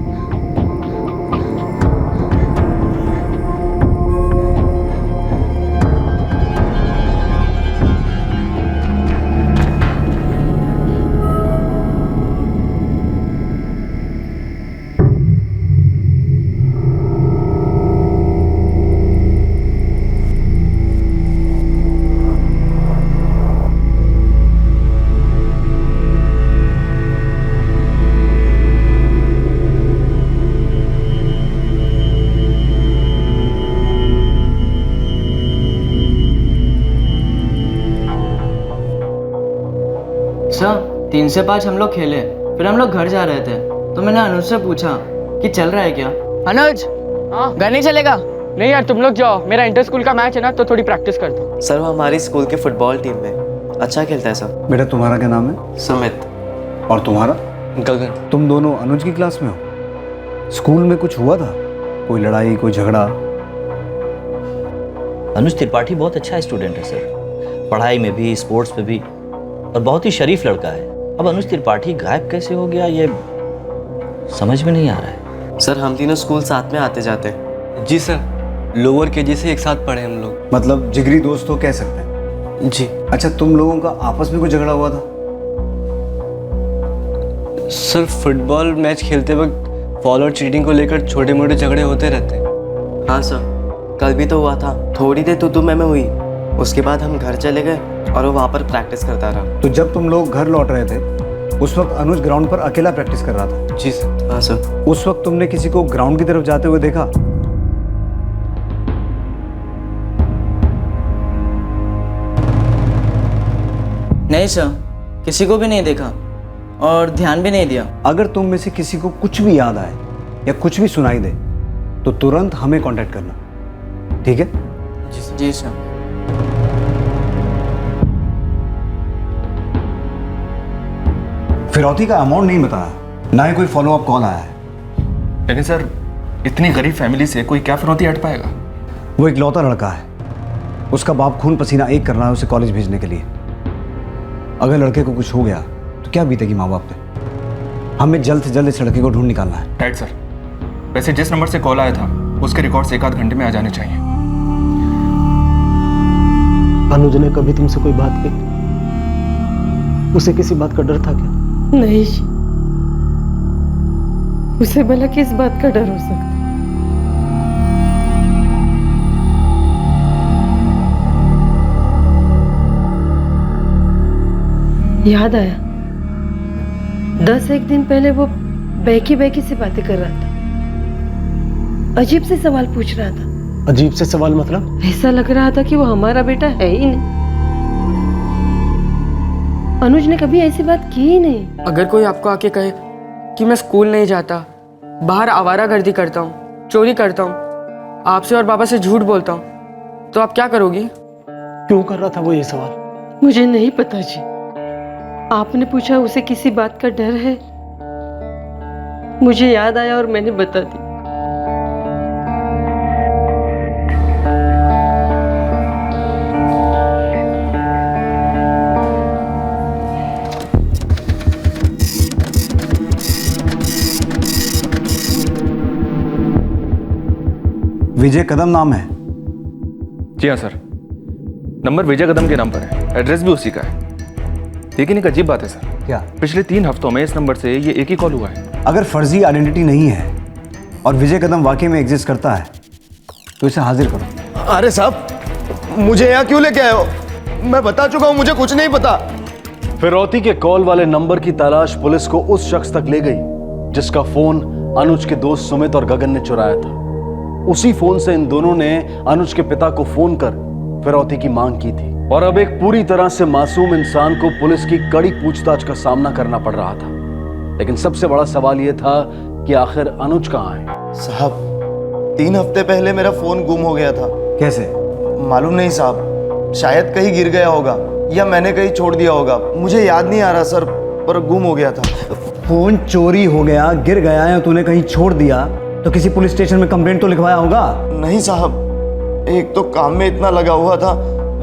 [SPEAKER 9] सर 3 से 5 हम लोग खेले, फिर हम लोग घर जा रहे थे तो मैंने अनुज से पूछा कि चल रहा है क्या।
[SPEAKER 19] अनुज, घर नहीं चलेगा? नहीं यार, तुम लोग जाओ, मेरा इंटर स्कूल का मैच है ना, तो थोड़ी प्रैक्टिस करता हूँ।
[SPEAKER 2] सर वो हमारी स्कूल के फुटबॉल टीम में अच्छा खेलता है सर।
[SPEAKER 11] बेटा तुम्हारा क्या नाम है?
[SPEAKER 2] सुमित।
[SPEAKER 11] और तुम्हारा?
[SPEAKER 2] गगन।
[SPEAKER 11] तुम दोनों अनुज की क्लास में हो? स्कूल में कुछ हुआ था? कोई लड़ाई, कोई झगड़ा?
[SPEAKER 5] अनुज त्रिपाठी बहुत अच्छा स्टूडेंट है सर, पढ़ाई में भी, स्पोर्ट्स में भी, और बहुत ही शरीफ लड़का है। अब अनुज त्रिपाठी गायब कैसे हो गया, ये समझ में नहीं आ रहा है।
[SPEAKER 2] सर हम तीनों स्कूल साथ में आते जाते। जी सर, लोअर केजी से एक साथ पढ़े हम लोग।
[SPEAKER 11] मतलब जिगरी दोस्त हो कह सकते हैं?
[SPEAKER 2] जी।
[SPEAKER 11] अच्छा, तुम लोगों का आपस में कोई झगड़ा हुआ था?
[SPEAKER 2] सर फुटबॉल मैच खेलते वक्त फॉल और चीटिंग को लेकर छोटे मोटे झगड़े होते रहते हैं। हाँ सर, कल भी तो हुआ था। थोड़ी देर तो मैं हुई, उसके बाद हम घर चले गए और वो वहाँ पर प्रैक्टिस करता रहा।
[SPEAKER 11] तो जब तुम लोग घर लौट रहे थे उस वक्त अनुज ग्राउंड पर अकेला प्रैक्टिस कर रहा था?
[SPEAKER 2] जी सर। हाँ सर।
[SPEAKER 11] उस वक्त तुमने किसी को ग्राउंड की तरफ जाते हुए देखा?
[SPEAKER 9] नहीं सर, किसी को भी नहीं देखा और ध्यान भी नहीं दिया।
[SPEAKER 11] अगर तुम में से किसी को कुछ भी याद आए या कुछ भी सुनाई दे तो तुरंत हमें कांटेक्ट करना, ठीक है?
[SPEAKER 9] जी सर।
[SPEAKER 11] फिरौती का अमाउंट नहीं बताया, ना ही कोई फॉलो अप कॉल आया है।
[SPEAKER 1] लेकिन सर इतनी गरीब फैमिली से कोई क्या फिरौती हट पाएगा?
[SPEAKER 11] वो इकलौता लड़का है, उसका बाप खून पसीना एक कर रहा है उसे कॉलेज भेजने के लिए। अगर लड़के को कुछ हो गया तो क्या बीतेगी माँ बाप पे? हमें जल्द से जल्द इस लड़के को ढूंढ निकालना है।
[SPEAKER 1] Right sir. वैसे जिस नंबर से कॉल आया था उसके रिकॉर्ड्स 1 आध घंटे में आ जाने चाहिए।
[SPEAKER 24] अनुज ने कभी तुमसे कोई बात की? उसे किसी बात का डर था क्या?
[SPEAKER 25] नहीं, उसे भला किस बात का डर हो सकता? याद आया, 10-1 दिन पहले वो बैकी से बातें कर रहा था, अजीब से सवाल पूछ रहा था।
[SPEAKER 24] अजीब से सवाल मतलब?
[SPEAKER 25] ऐसा लग रहा था कि वो हमारा बेटा है ही नहीं। अनुज ने कभी ऐसी बात की ही नहीं।
[SPEAKER 19] अगर कोई आपको आके कहे कि मैं स्कूल नहीं जाता, बाहर आवारागर्दी करता हूँ, चोरी करता हूँ, आपसे और बाबा से झूठ बोलता हूँ, तो आप क्या करोगी?
[SPEAKER 24] क्यों कर रहा था वो ये सवाल?
[SPEAKER 25] मुझे नहीं पता जी। आपने पूछा उसे किसी बात का डर है, मुझे याद आया और मैंने बता दी।
[SPEAKER 7] विजय कदम नाम है?
[SPEAKER 1] जी हाँ सर, नंबर विजय कदम के नाम पर है, एड्रेस भी उसी का है। लेकिन एक अजीब बात है सर।
[SPEAKER 7] क्या?
[SPEAKER 1] पिछले 3 हफ्तों में इस नंबर से ये एक ही कॉल हुआ है।
[SPEAKER 7] अगर फर्जी आइडेंटिटी नहीं है और विजय कदम वाकई में एग्जिस्ट करता है तो इसे हाजिर करो।
[SPEAKER 4] अरे साहब, मुझे यहाँ क्यों लेके आए हो? मैं बता चुका हूँ, मुझे कुछ नहीं पता।
[SPEAKER 11] फिरौती के कॉल वाले नंबर की तलाश पुलिस को उस शख्स तक ले गई जिसका फोन अनुज के दोस्त सुमित और गगन ने चुराया था। उसी फोन से इन दोनों ने अनुज के पिता को फोन कर फिरौती की मांग की थी और अब एक पूरी तरह से मासूम इंसान को पुलिस की कड़ी पूछताछ का सामना करना पड़ रहा था। लेकिन सबसे बड़ा सवाल यह था कि आखिर अनुज कहाँ है?
[SPEAKER 13] साहब, 3 हफ्ते पहले मेरा फोन गुम हो गया था।
[SPEAKER 7] कैसे?
[SPEAKER 13] मालूम नहीं साहब, शायद कहीं गिर गया होगा या मैंने कहीं छोड़ दिया होगा, मुझे याद नहीं आ रहा सर, पर गुम हो गया था।
[SPEAKER 7] फोन चोरी हो गया, गिर गया या तूने कहीं छोड़ दिया तो किसी पुलिस स्टेशन में कंप्लेंट तो लिखवाया होगा?
[SPEAKER 13] नहीं साहब, एक तो काम में इतना लगा हुआ था,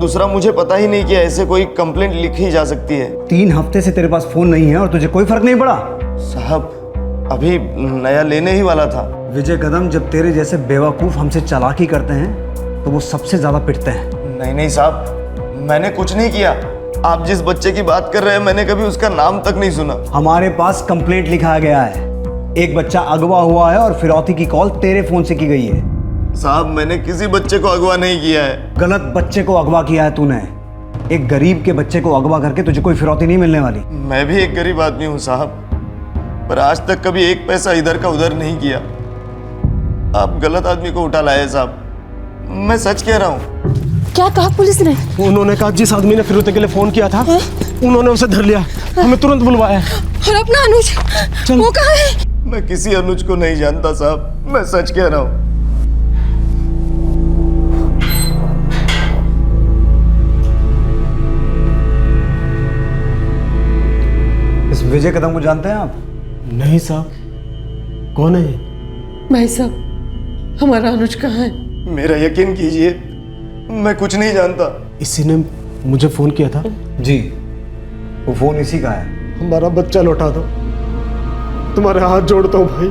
[SPEAKER 13] दूसरा मुझे पता ही नहीं कि ऐसे कोई कंप्लेंट लिखी जा सकती है।
[SPEAKER 7] 3 हफ्ते से तेरे पास फोन नहीं है और तुझे कोई फर्क नहीं पड़ा?
[SPEAKER 13] साहब, अभी नया लेने ही वाला था।
[SPEAKER 7] विजय कदम, जब तेरे जैसे बेवकूफ हमसे चालाकी करते हैं तो वो सबसे ज्यादा पिटते हैं।
[SPEAKER 13] नहीं साहब, मैंने कुछ नहीं किया। आप जिस बच्चे की बात कर रहे हैं, मैंने कभी उसका नाम तक नहीं सुना।
[SPEAKER 7] हमारे पास कंप्लेंट लिखा गया है, एक बच्चा अगवा हुआ है और फिरौती की कॉल तेरे फोन से की गई है।
[SPEAKER 13] साहब, मैंने किसी बच्चे को अगवा नहीं किया है।
[SPEAKER 7] गलत बच्चे को अगवा किया है तूने। एक गरीब के बच्चे को अगवा करके तुझे कोई फिरौती नहीं मिलने वाली।
[SPEAKER 13] मैं भी एक गरीब आदमी हूँ साहब, पर आज तक कभी एक पैसा इधर का उधर नहीं किया। आप गलत आदमी को उठा लाए साहब, मैं सच कह रहा हूँ।
[SPEAKER 22] क्या कहा पुलिस ने?
[SPEAKER 24] उन्होंने कहा जिस आदमी ने फिरौती के लिए फोन किया था उन्होंने उसे धर लिया, हमें तुरंत बुलवाया।
[SPEAKER 22] और अपना अनुज, वो कहाँ है?
[SPEAKER 13] मैं किसी अनुज को नहीं जानता साहब, मैं सच कह रहा हूँ।
[SPEAKER 7] इस विजय कदम को जानते हैं आप?
[SPEAKER 24] नहीं साहब, कौन है ये?
[SPEAKER 25] भाई साहब, हमारा अनुज कहाँ है?
[SPEAKER 13] मेरा यकीन कीजिए, मैं कुछ नहीं जानता।
[SPEAKER 24] इसी ने मुझे फोन किया था?
[SPEAKER 7] जी, वो फोन इसी का है।
[SPEAKER 24] हमारा बच्चा लौटा दो, तुम्हारे हाथ जोड़ता हूँ भाई।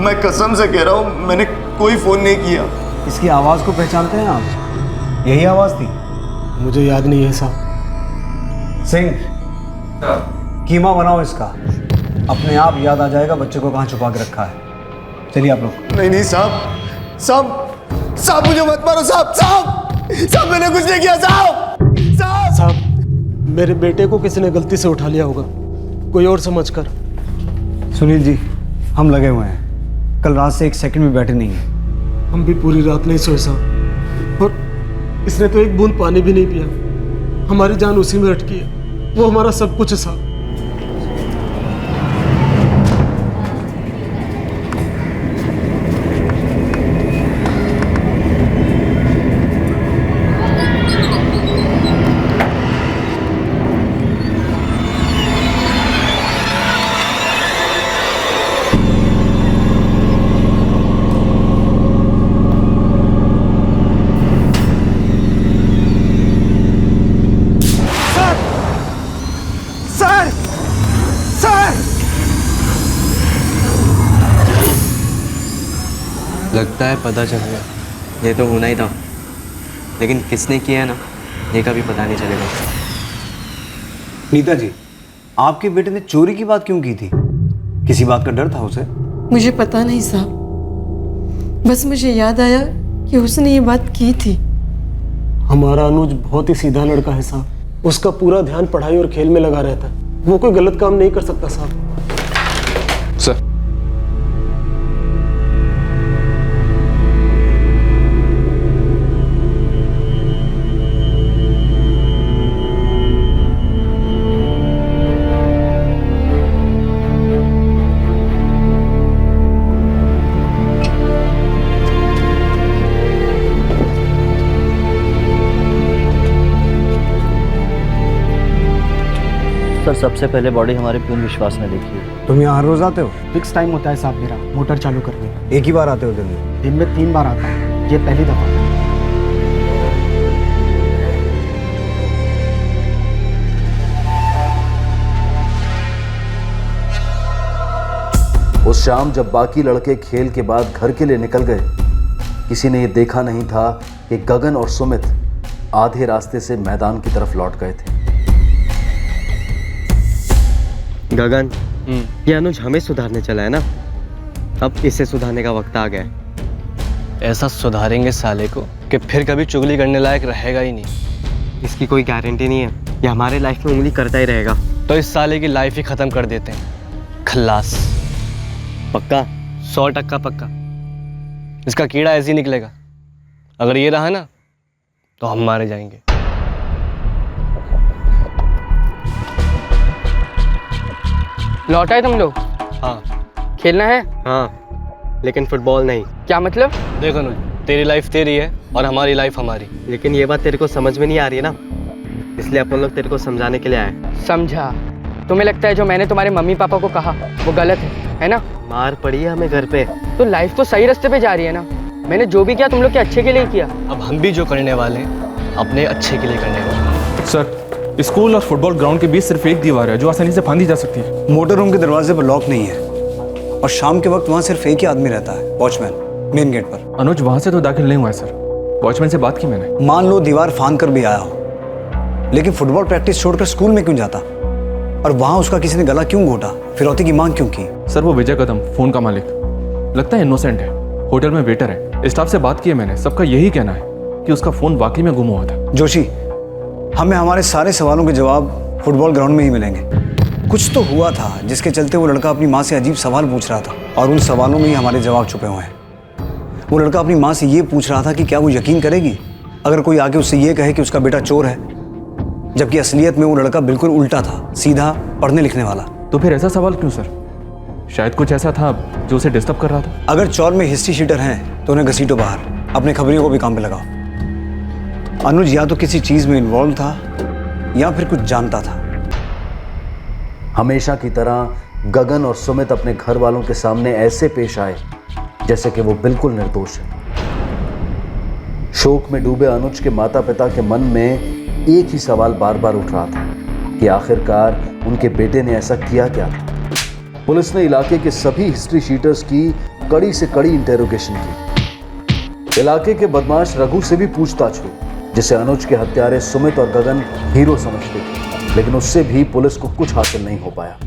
[SPEAKER 13] मैं कसम से कह रहा हूँ, मैंने कोई फोन नहीं किया।
[SPEAKER 7] इसकी आवाज को पहचानते हैं आप? यही आवाज थी?
[SPEAKER 24] मुझे याद नहीं है साहब।
[SPEAKER 7] सिंह, कीमा बनाओ इसका, अपने आप याद आ जाएगा बच्चे को कहाँ छुपा के रखा है। चलिए आप लोग।
[SPEAKER 13] नहीं साहब, साहब मुझे मत मारो साहब, साहब मैंने कुछ नहीं किया साहब।
[SPEAKER 24] साहब, मेरे बेटे को किसी ने गलती से उठा लिया होगा, कोई और समझकर।
[SPEAKER 7] सुनील जी, हम लगे हुए हैं, कल रात से 1 सेकंड भी बैठे नहीं हैं।
[SPEAKER 24] हम भी पूरी रात नहीं सोए साहब, और इसने तो एक बूंद पानी भी नहीं पिया। हमारी जान उसी में अटकी है, वो हमारा सब कुछ है साहब।
[SPEAKER 13] सर,
[SPEAKER 2] लगता है पता चल गया। ये तो होना ही था, लेकिन किसने किया ना ये कभी पता नहीं चलेगा।
[SPEAKER 7] नीता जी, आपके बेटे ने चोरी की बात क्यों की थी? किसी बात का डर था उसे?
[SPEAKER 14] मुझे पता नहीं साहब, बस मुझे याद आया कि उसने ये बात की थी।
[SPEAKER 24] हमारा अनुज बहुत ही सीधा लड़का है साहब। उसका पूरा ध्यान पढ़ाई और खेल में लगा रहता है। वो कोई गलत काम नहीं कर सकता साहब।
[SPEAKER 1] सर,
[SPEAKER 5] सर सबसे पहले बॉडी हमारे प्यून विश्वास ने देखी है।
[SPEAKER 7] तुम यहाँ हर रोज आते हो?
[SPEAKER 24] फिक्स टाइम होता है साहब मेरा मोटर चालू करने।
[SPEAKER 7] एक ही बार आते हो दिन में?
[SPEAKER 24] दिन में 3 बार आता है, ये पहली दफा।
[SPEAKER 11] उस शाम जब बाकी लड़के खेल के बाद घर के लिए निकल गए, किसी ने यह देखा नहीं था कि गगन और सुमित आधे रास्ते से मैदान की तरफ लौट गए थे।
[SPEAKER 2] गगन, ये अनुज हमें सुधारने चला है ना, अब इसे सुधारने का वक्त आ गया है।
[SPEAKER 20] ऐसा सुधारेंगे साले को कि फिर कभी चुगली करने लायक रहेगा ही नहीं।
[SPEAKER 2] इसकी कोई गारंटी नहीं है, ये हमारे लाइफ में उंगली करता ही रहेगा।
[SPEAKER 20] तो इस साले की लाइफ ही खत्म कर देते हैं। खल्लास।
[SPEAKER 2] पक्का?
[SPEAKER 20] 100% पक्का। इसका कीड़ा ऐसे ही निकलेगा। अगर ये रहा ना तो हम मारे जाएंगे।
[SPEAKER 19] लौट आए तुम लोग?
[SPEAKER 20] हाँ।
[SPEAKER 19] खेलना है?
[SPEAKER 2] हाँ, लेकिन फुटबॉल नहीं।
[SPEAKER 19] क्या मतलब?
[SPEAKER 20] देखो अनुज, तेरी लाइफ तेरी है और हमारी लाइफ हमारी।
[SPEAKER 2] लेकिन ये बात तेरे को समझ में नहीं आ रही है ना, इसलिए अपन लोग तेरे को समझाने के लिए आए।
[SPEAKER 19] समझा? तुम्हें लगता है जो मैंने तुम्हारे मम्मी पापा को कहा वो गलत है ना?
[SPEAKER 2] मार पड़ी है हमें घर पे,
[SPEAKER 19] तो लाइफ तो सही रास्ते पे जा रही है ना। मैंने जो भी किया तुम लोग के अच्छे के लिए किया।
[SPEAKER 20] अब हम भी जो करने वाले हैं अपने अच्छे के लिए करने वाले।
[SPEAKER 1] सर, स्कूल और फुटबॉल ग्राउंड के बीच सिर्फ एक दीवार है जो आसानी से फांदी जा सकती है।
[SPEAKER 7] मोटर रूम के दरवाजे पर लॉक नहीं है और शाम के वक्त वहाँ सिर्फ एक ही आदमी रहता है, वॉचमैन, मेन गेट पर।
[SPEAKER 1] अनुज वहाँ से तो दाखिल नहीं हुआ है सर, वॉचमैन से बात की मैंने।
[SPEAKER 7] मान लो दीवार फांद कर भी आया हो, लेकिन फुटबॉल प्रैक्टिस छोड़कर स्कूल में क्यों जाता? और वहाँ उसका किसी ने गला क्यों घोटा, फिरौती की मांग क्यों की?
[SPEAKER 1] सर, वो विजय कदम, फोन का मालिक, लगता है इनोसेंट है, होटल में वेटर है। स्टाफ से बात की है मैंने, सबका यही कहना है कि उसका फोन वाकई में गुम हुआ था।
[SPEAKER 7] जोशी, हमें हमारे सारे सवालों के जवाब फुटबॉल ग्राउंड में ही मिलेंगे। कुछ तो हुआ था जिसके चलते वो लड़का अपनी माँ से अजीब सवाल पूछ रहा था, और उन सवालों में ही हमारे जवाब छुपे हुए हैं। वो लड़का अपनी माँ से ये पूछ रहा था कि क्या वो यकीन करेगी अगर कोई आके उससे ये कहे कि उसका बेटा चोर है, जबकि असलियत में वो लड़का बिल्कुल उल्टा था, सीधा पढ़ने लिखने वाला।
[SPEAKER 1] तो फिर ऐसा सवाल क्यों सर? शायद कुछ ऐसा था जो उसे डिस्टर्ब कर रहा था।
[SPEAKER 7] अगर चौर में हिस्ट्री शीटर हैं तो उन्हें घसीटो बाहर, अपने खबरियों को भी काम पे लगाओ। अनुज या तो किसी चीज में इन्वॉल्व था या फिर कुछ जानता था।
[SPEAKER 11] हमेशा की तरह गगन और सुमित अपने घर वालों के सामने ऐसे पेश आए जैसे कि वो बिल्कुल निर्दोष है। शोक में डूबे अनुज के माता पिता के मन में एक ही सवाल बार बार उठ रहा था कि आखिरकार उनके बेटे ने ऐसा किया क्या था। पुलिस ने इलाके के सभी हिस्ट्री शीटर्स की कड़ी से कड़ी इंटेरोगेशन की। इलाके के बदमाश रघु से भी पूछताछ हुई, जिसे अनुज के हत्यारे सुमित और गगन हीरो समझते थे, लेकिन उससे भी पुलिस को कुछ हासिल नहीं हो पाया।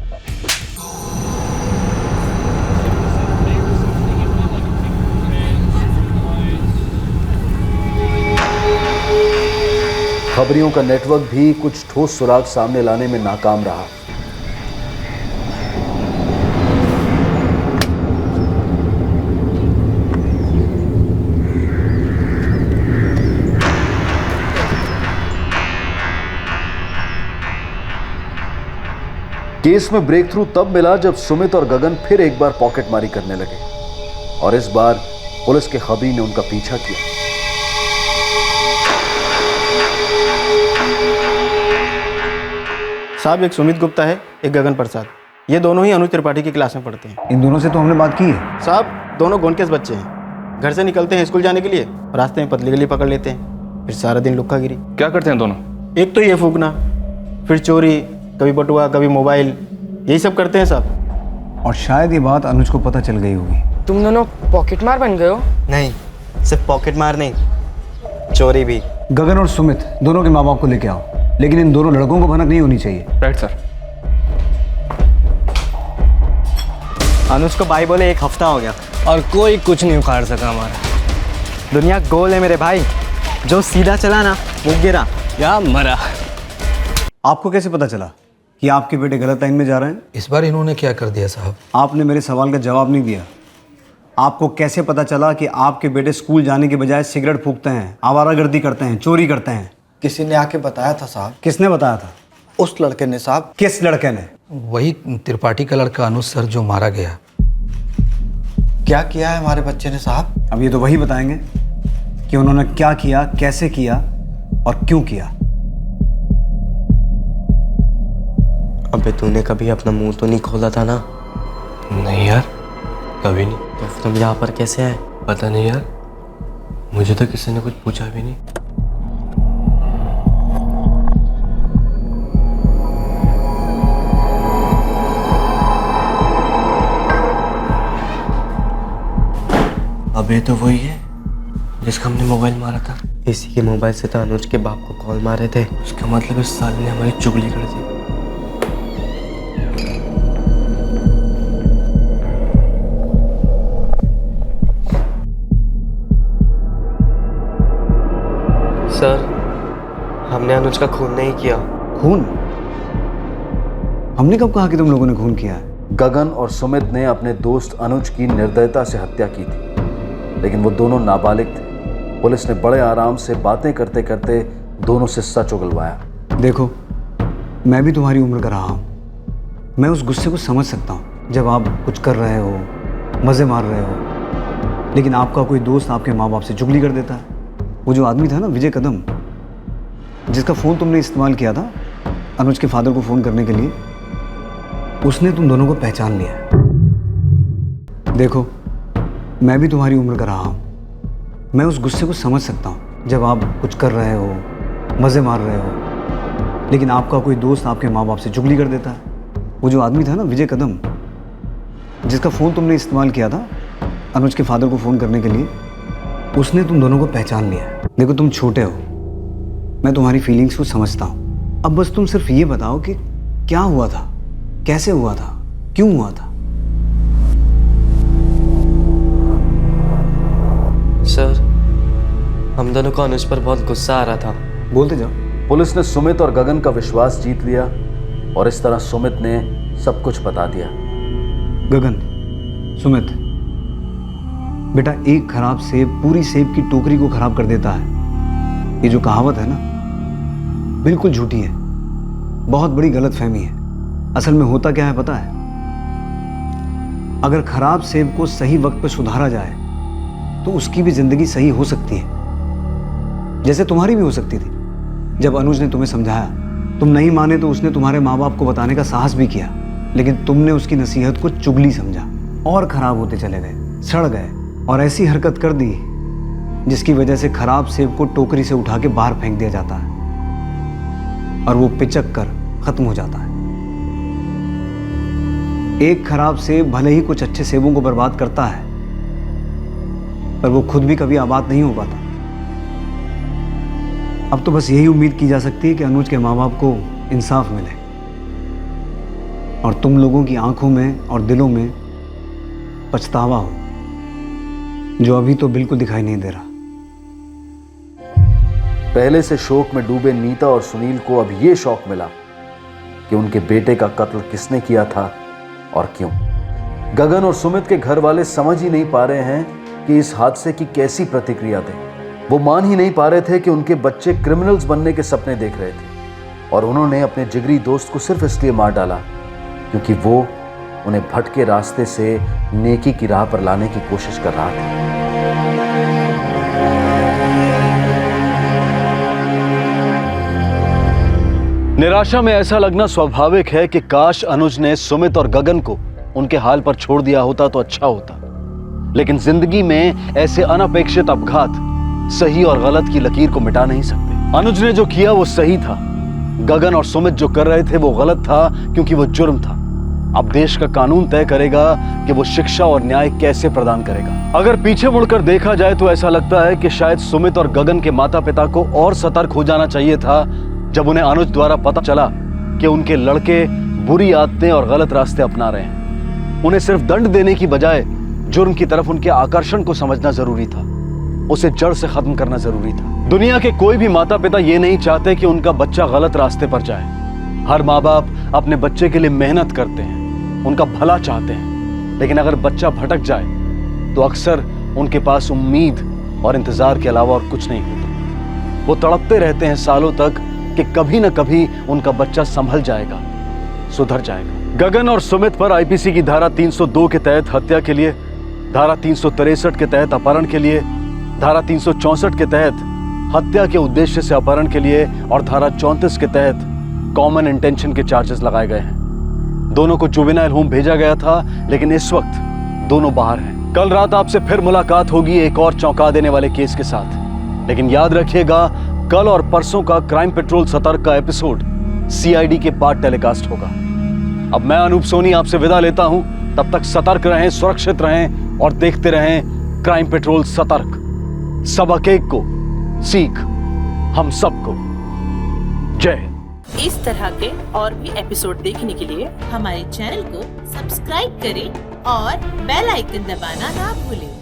[SPEAKER 11] खबरियों का नेटवर्क भी कुछ ठोस सुराग सामने लाने में नाकाम रहा। केस में ब्रेक थ्रू तब मिला जब सुमित और गगन फिर एक बार पॉकेटमारी करने लगे, और इस बार पुलिस के खबरी ने उनका पीछा किया।
[SPEAKER 15] साहब, एक सुमित गुप्ता है, एक गगन प्रसाद, ये दोनों ही अनुज त्रिपाठी की क्लास में पढ़ते हैं।
[SPEAKER 7] इन दोनों से तो हमने बात की है।
[SPEAKER 15] साहब, दोनों गोंडकेस बच्चे हैं, घर से निकलते हैं स्कूल जाने के लिए, रास्ते में पतली गली पकड़ लेते हैं, फिर सारा दिन लुक्का गिरी।
[SPEAKER 1] क्या करते हैं दोनों?
[SPEAKER 15] एक तो ये फूकना, फिर चोरी, कभी बटुआ, कभी मोबाइल, यही सब करते हैं साहब।
[SPEAKER 7] और शायद ये बात अनुज को पता चल गई होगी,
[SPEAKER 19] तुम दोनों पॉकेट मार बन गए हो?
[SPEAKER 2] नहीं, सिर्फ पॉकेट मार नहीं, चोरी भी।
[SPEAKER 7] गगन और सुमित दोनों के माँ बाप को लेके आओ, लेकिन इन दोनों लड़कों को भनक नहीं होनी चाहिए।
[SPEAKER 1] Right sir.
[SPEAKER 2] अनुज को भाई बोले 1 हफ्ता हो गया
[SPEAKER 20] और कोई कुछ नहीं उखाड़ सका हमारा।
[SPEAKER 2] दुनिया गोल है मेरे भाई, जो सीधा चला ना वो गिरा
[SPEAKER 20] या मरा।
[SPEAKER 7] आपको कैसे पता चला कि आपके बेटे गलत लाइन में जा रहे हैं?
[SPEAKER 21] इस बार इन्होंने क्या कर दिया साहब?
[SPEAKER 7] आपने मेरे सवाल का जवाब नहीं दिया। आपको कैसे पता चला कि आपके बेटे स्कूल जाने के बजाय सिगरेट फूकते हैं, आवारागर्दी करते हैं, चोरी करते हैं?
[SPEAKER 23] किसी ने आके बताया था साहब।
[SPEAKER 7] किसने बताया था?
[SPEAKER 23] उस लड़के ने साहब।
[SPEAKER 7] किस लड़के ने?
[SPEAKER 21] वही त्रिपाठी का लड़का अनुज सर जो मारा गया।
[SPEAKER 23] क्या किया है हमारे बच्चे ने साहब?
[SPEAKER 7] अब ये तो वही बताएंगे कि उन्होंने क्या किया, कैसे किया और क्यों किया।
[SPEAKER 2] अबे तूने कभी अपना मुंह तो नहीं खोला था ना?
[SPEAKER 20] नहीं यार, कभी नहीं।
[SPEAKER 2] तो तुम यहाँ पर कैसे आए?
[SPEAKER 20] पता नहीं यार, मुझे तो किसी ने कुछ पूछा भी नहीं। अबे तो वही है जिसका हमने मोबाइल मारा था।
[SPEAKER 2] इसी के मोबाइल से तो अनुज के बाप को कॉल मारे थे।
[SPEAKER 20] उसका मतलब इस साल ने हमारी चुगली कर दी।
[SPEAKER 2] सर, हमने अनुज का खून नहीं किया।
[SPEAKER 7] खून? हमने कब कहा कि तुम लोगों ने खून किया है?
[SPEAKER 11] गगन और सुमित ने अपने दोस्त अनुज की निर्दयता से हत्या की थी, लेकिन वो दोनों नाबालिग थे। पुलिस ने बड़े आराम से बातें करते करते दोनों से सच उगलवाया।
[SPEAKER 7] देखो, मैं भी तुम्हारी उम्र का रहा हूँ। मैं उस गुस्से को समझ सकता हूँ जब आप कुछ कर रहे हो, मज़े मार रहे हो, लेकिन आपका कोई दोस्त आपके माँ बाप से चुगली कर देता है। वो जो आदमी था ना, विजय कदम, जिसका फ़ोन तुमने इस्तेमाल किया था अनुज के फादर को फ़ोन करने के लिए, उसने तुम दोनों को पहचान लिया है। देखो, मैं भी तुम्हारी उम्र का रहा हूँ। मैं उस गुस्से को समझ सकता हूँ जब आप कुछ कर रहे हो, मज़े मार रहे हो, लेकिन आपका कोई दोस्त आपके माँ बाप से चुगली कर देता है। वो जो आदमी था ना, विजय कदम, जिसका फ़ोन तुमने इस्तेमाल किया था अनुज के फादर को फ़ोन करने के लिए, उसने तुम दोनों को पहचान लिया है। देखो, तुम छोटे हो, मैं तुम्हारी फीलिंग्स को समझता हूँ। अब बस तुम सिर्फ ये बताओ कि क्या हुआ था, कैसे हुआ था, क्यों हुआ था?
[SPEAKER 2] सर, हम दोनों को अनुज पर बहुत गुस्सा आ रहा था।
[SPEAKER 7] बोलते जाओ।
[SPEAKER 11] पुलिस ने सुमित और गगन का विश्वास जीत लिया और इस तरह सुमित ने सब कुछ बता दिया।
[SPEAKER 7] गगन, सुमित, बेटा, एक खराब सेब पूरी सेब की टोकरी को खराब कर देता है। ये जो कहावत है ना, बिल्कुल झूठी है, बहुत बड़ी गलतफहमी है। असल में होता क्या है पता है? अगर खराब सेब को सही वक्त पर सुधारा जाए तो उसकी भी जिंदगी सही हो सकती है, जैसे तुम्हारी भी हो सकती थी। जब अनुज ने तुम्हें समझाया, तुम नहीं माने तो उसने तुम्हारे माँ बाप को बताने का साहस भी किया, लेकिन तुमने उसकी नसीहत को चुगली समझा और खराब होते चले गए, सड़ गए और ऐसी हरकत कर दी जिसकी वजह से खराब सेब को टोकरी से उठा के बाहर फेंक दिया जाता है और वो पिचक कर खत्म हो जाता है। एक खराब सेब भले ही कुछ अच्छे सेबों को बर्बाद करता है, पर वो खुद भी कभी आबाद नहीं हो पाता। अब तो बस यही उम्मीद की जा सकती है कि अनुज के माँ बाप को इंसाफ मिले और तुम लोगों की आंखों में और दिलों में पछतावा हो, जो अभी तो बिल्कुल दिखाई नहीं दे रहा।
[SPEAKER 11] पहले से शोक में डूबे नीता और सुनील को अब ये शौक मिला कि उनके बेटे का कत्ल किसने किया था और क्यों। गगन और सुमित के घर वाले समझ ही नहीं पा रहे हैं कि इस हादसे की कैसी प्रतिक्रिया दें। वो मान ही नहीं पा रहे थे कि उनके बच्चे क्रिमिनल्स बनने के सपने देख रहे थे और उन्होंने अपने जिगरी दोस्त को सिर्फ इसलिए मार डाला क्योंकि वो उन्हें भटके रास्ते से नेकी की राह पर लाने की कोशिश कर रहा था। निराशा में ऐसा लगना स्वाभाविक है कि काश अनुज ने सुमित और गगन को उनके हाल पर छोड़ दिया होता तो अच्छा होता, लेकिन जिंदगी में ऐसे अनपेक्षित अपघात सही और गलत की लकीर को मिटा नहीं सकते। अनुज ने जो किया वो सही था, गगन और सुमित जो कर रहे थे वो गलत था क्योंकि वो जुर्म था। अब देश का कानून तय करेगा कि वो शिक्षा और न्याय कैसे प्रदान करेगा। अगर पीछे मुड़कर देखा जाए तो ऐसा लगता है कि शायद सुमित और गगन के माता पिता को और सतर्क हो जाना चाहिए था जब उन्हें अनुज द्वारा पता चला कि उनके लड़के बुरी आदतें और गलत रास्ते अपना रहे हैं। उन्हें सिर्फ दंड देने की बजाय जुर्म की तरफ उनके आकर्षण को समझना जरूरी था, उसे जड़ से खत्म करना जरूरी था। दुनिया के कोई भी माता पिता ये नहीं चाहते कि उनका बच्चा गलत रास्ते पर जाए। हर माँ बाप अपने बच्चे के लिए मेहनत करते हैं, उनका भला चाहते हैं, लेकिन अगर बच्चा भटक जाए तो अक्सर उनके पास उम्मीद और इंतजार के अलावा और कुछ नहीं होता। वो तड़पते रहते हैं सालों तक कि कभी न कभी उनका बच्चा संभल जाएगा, सुधर जाएगा। गगन और सुमित पर आईपीसी की धारा 302 के तहत हत्या के लिए, धारा 363 के तहत अपहरण के लिए, धारा 364 के तहत हत्या के उद्देश्य से अपहरण के लिए और धारा 34 के तहत कॉमन इंटेंशन के चार्जेस लगाए गए हैं। दोनों को जुवेनाइल होम भेजा गया था, लेकिन इस वक्त दोनों बाहर हैं। कल रात आपसे फिर मुलाकात होगी एक और चौंका देने वाले केस के साथ। लेकिन याद रखिएगा, कल और परसों का क्राइम पेट्रोल सतर्क का एपिसोड सीआईडी के बाद टेलीकास्ट होगा। अब मैं अनूप सोनी आपसे विदा लेता हूं। तब तक सतर्क रहें, सुरक्षित रहें और देखते रहें क्राइम पेट्रोल सतर्क। सबक एक को सीख हम सबको। जय हिंद।
[SPEAKER 8] इस तरह के और भी एपिसोड देखने के लिए हमारे चैनल को सब्सक्राइब करें और बेल आइकन दबाना ना भूलें।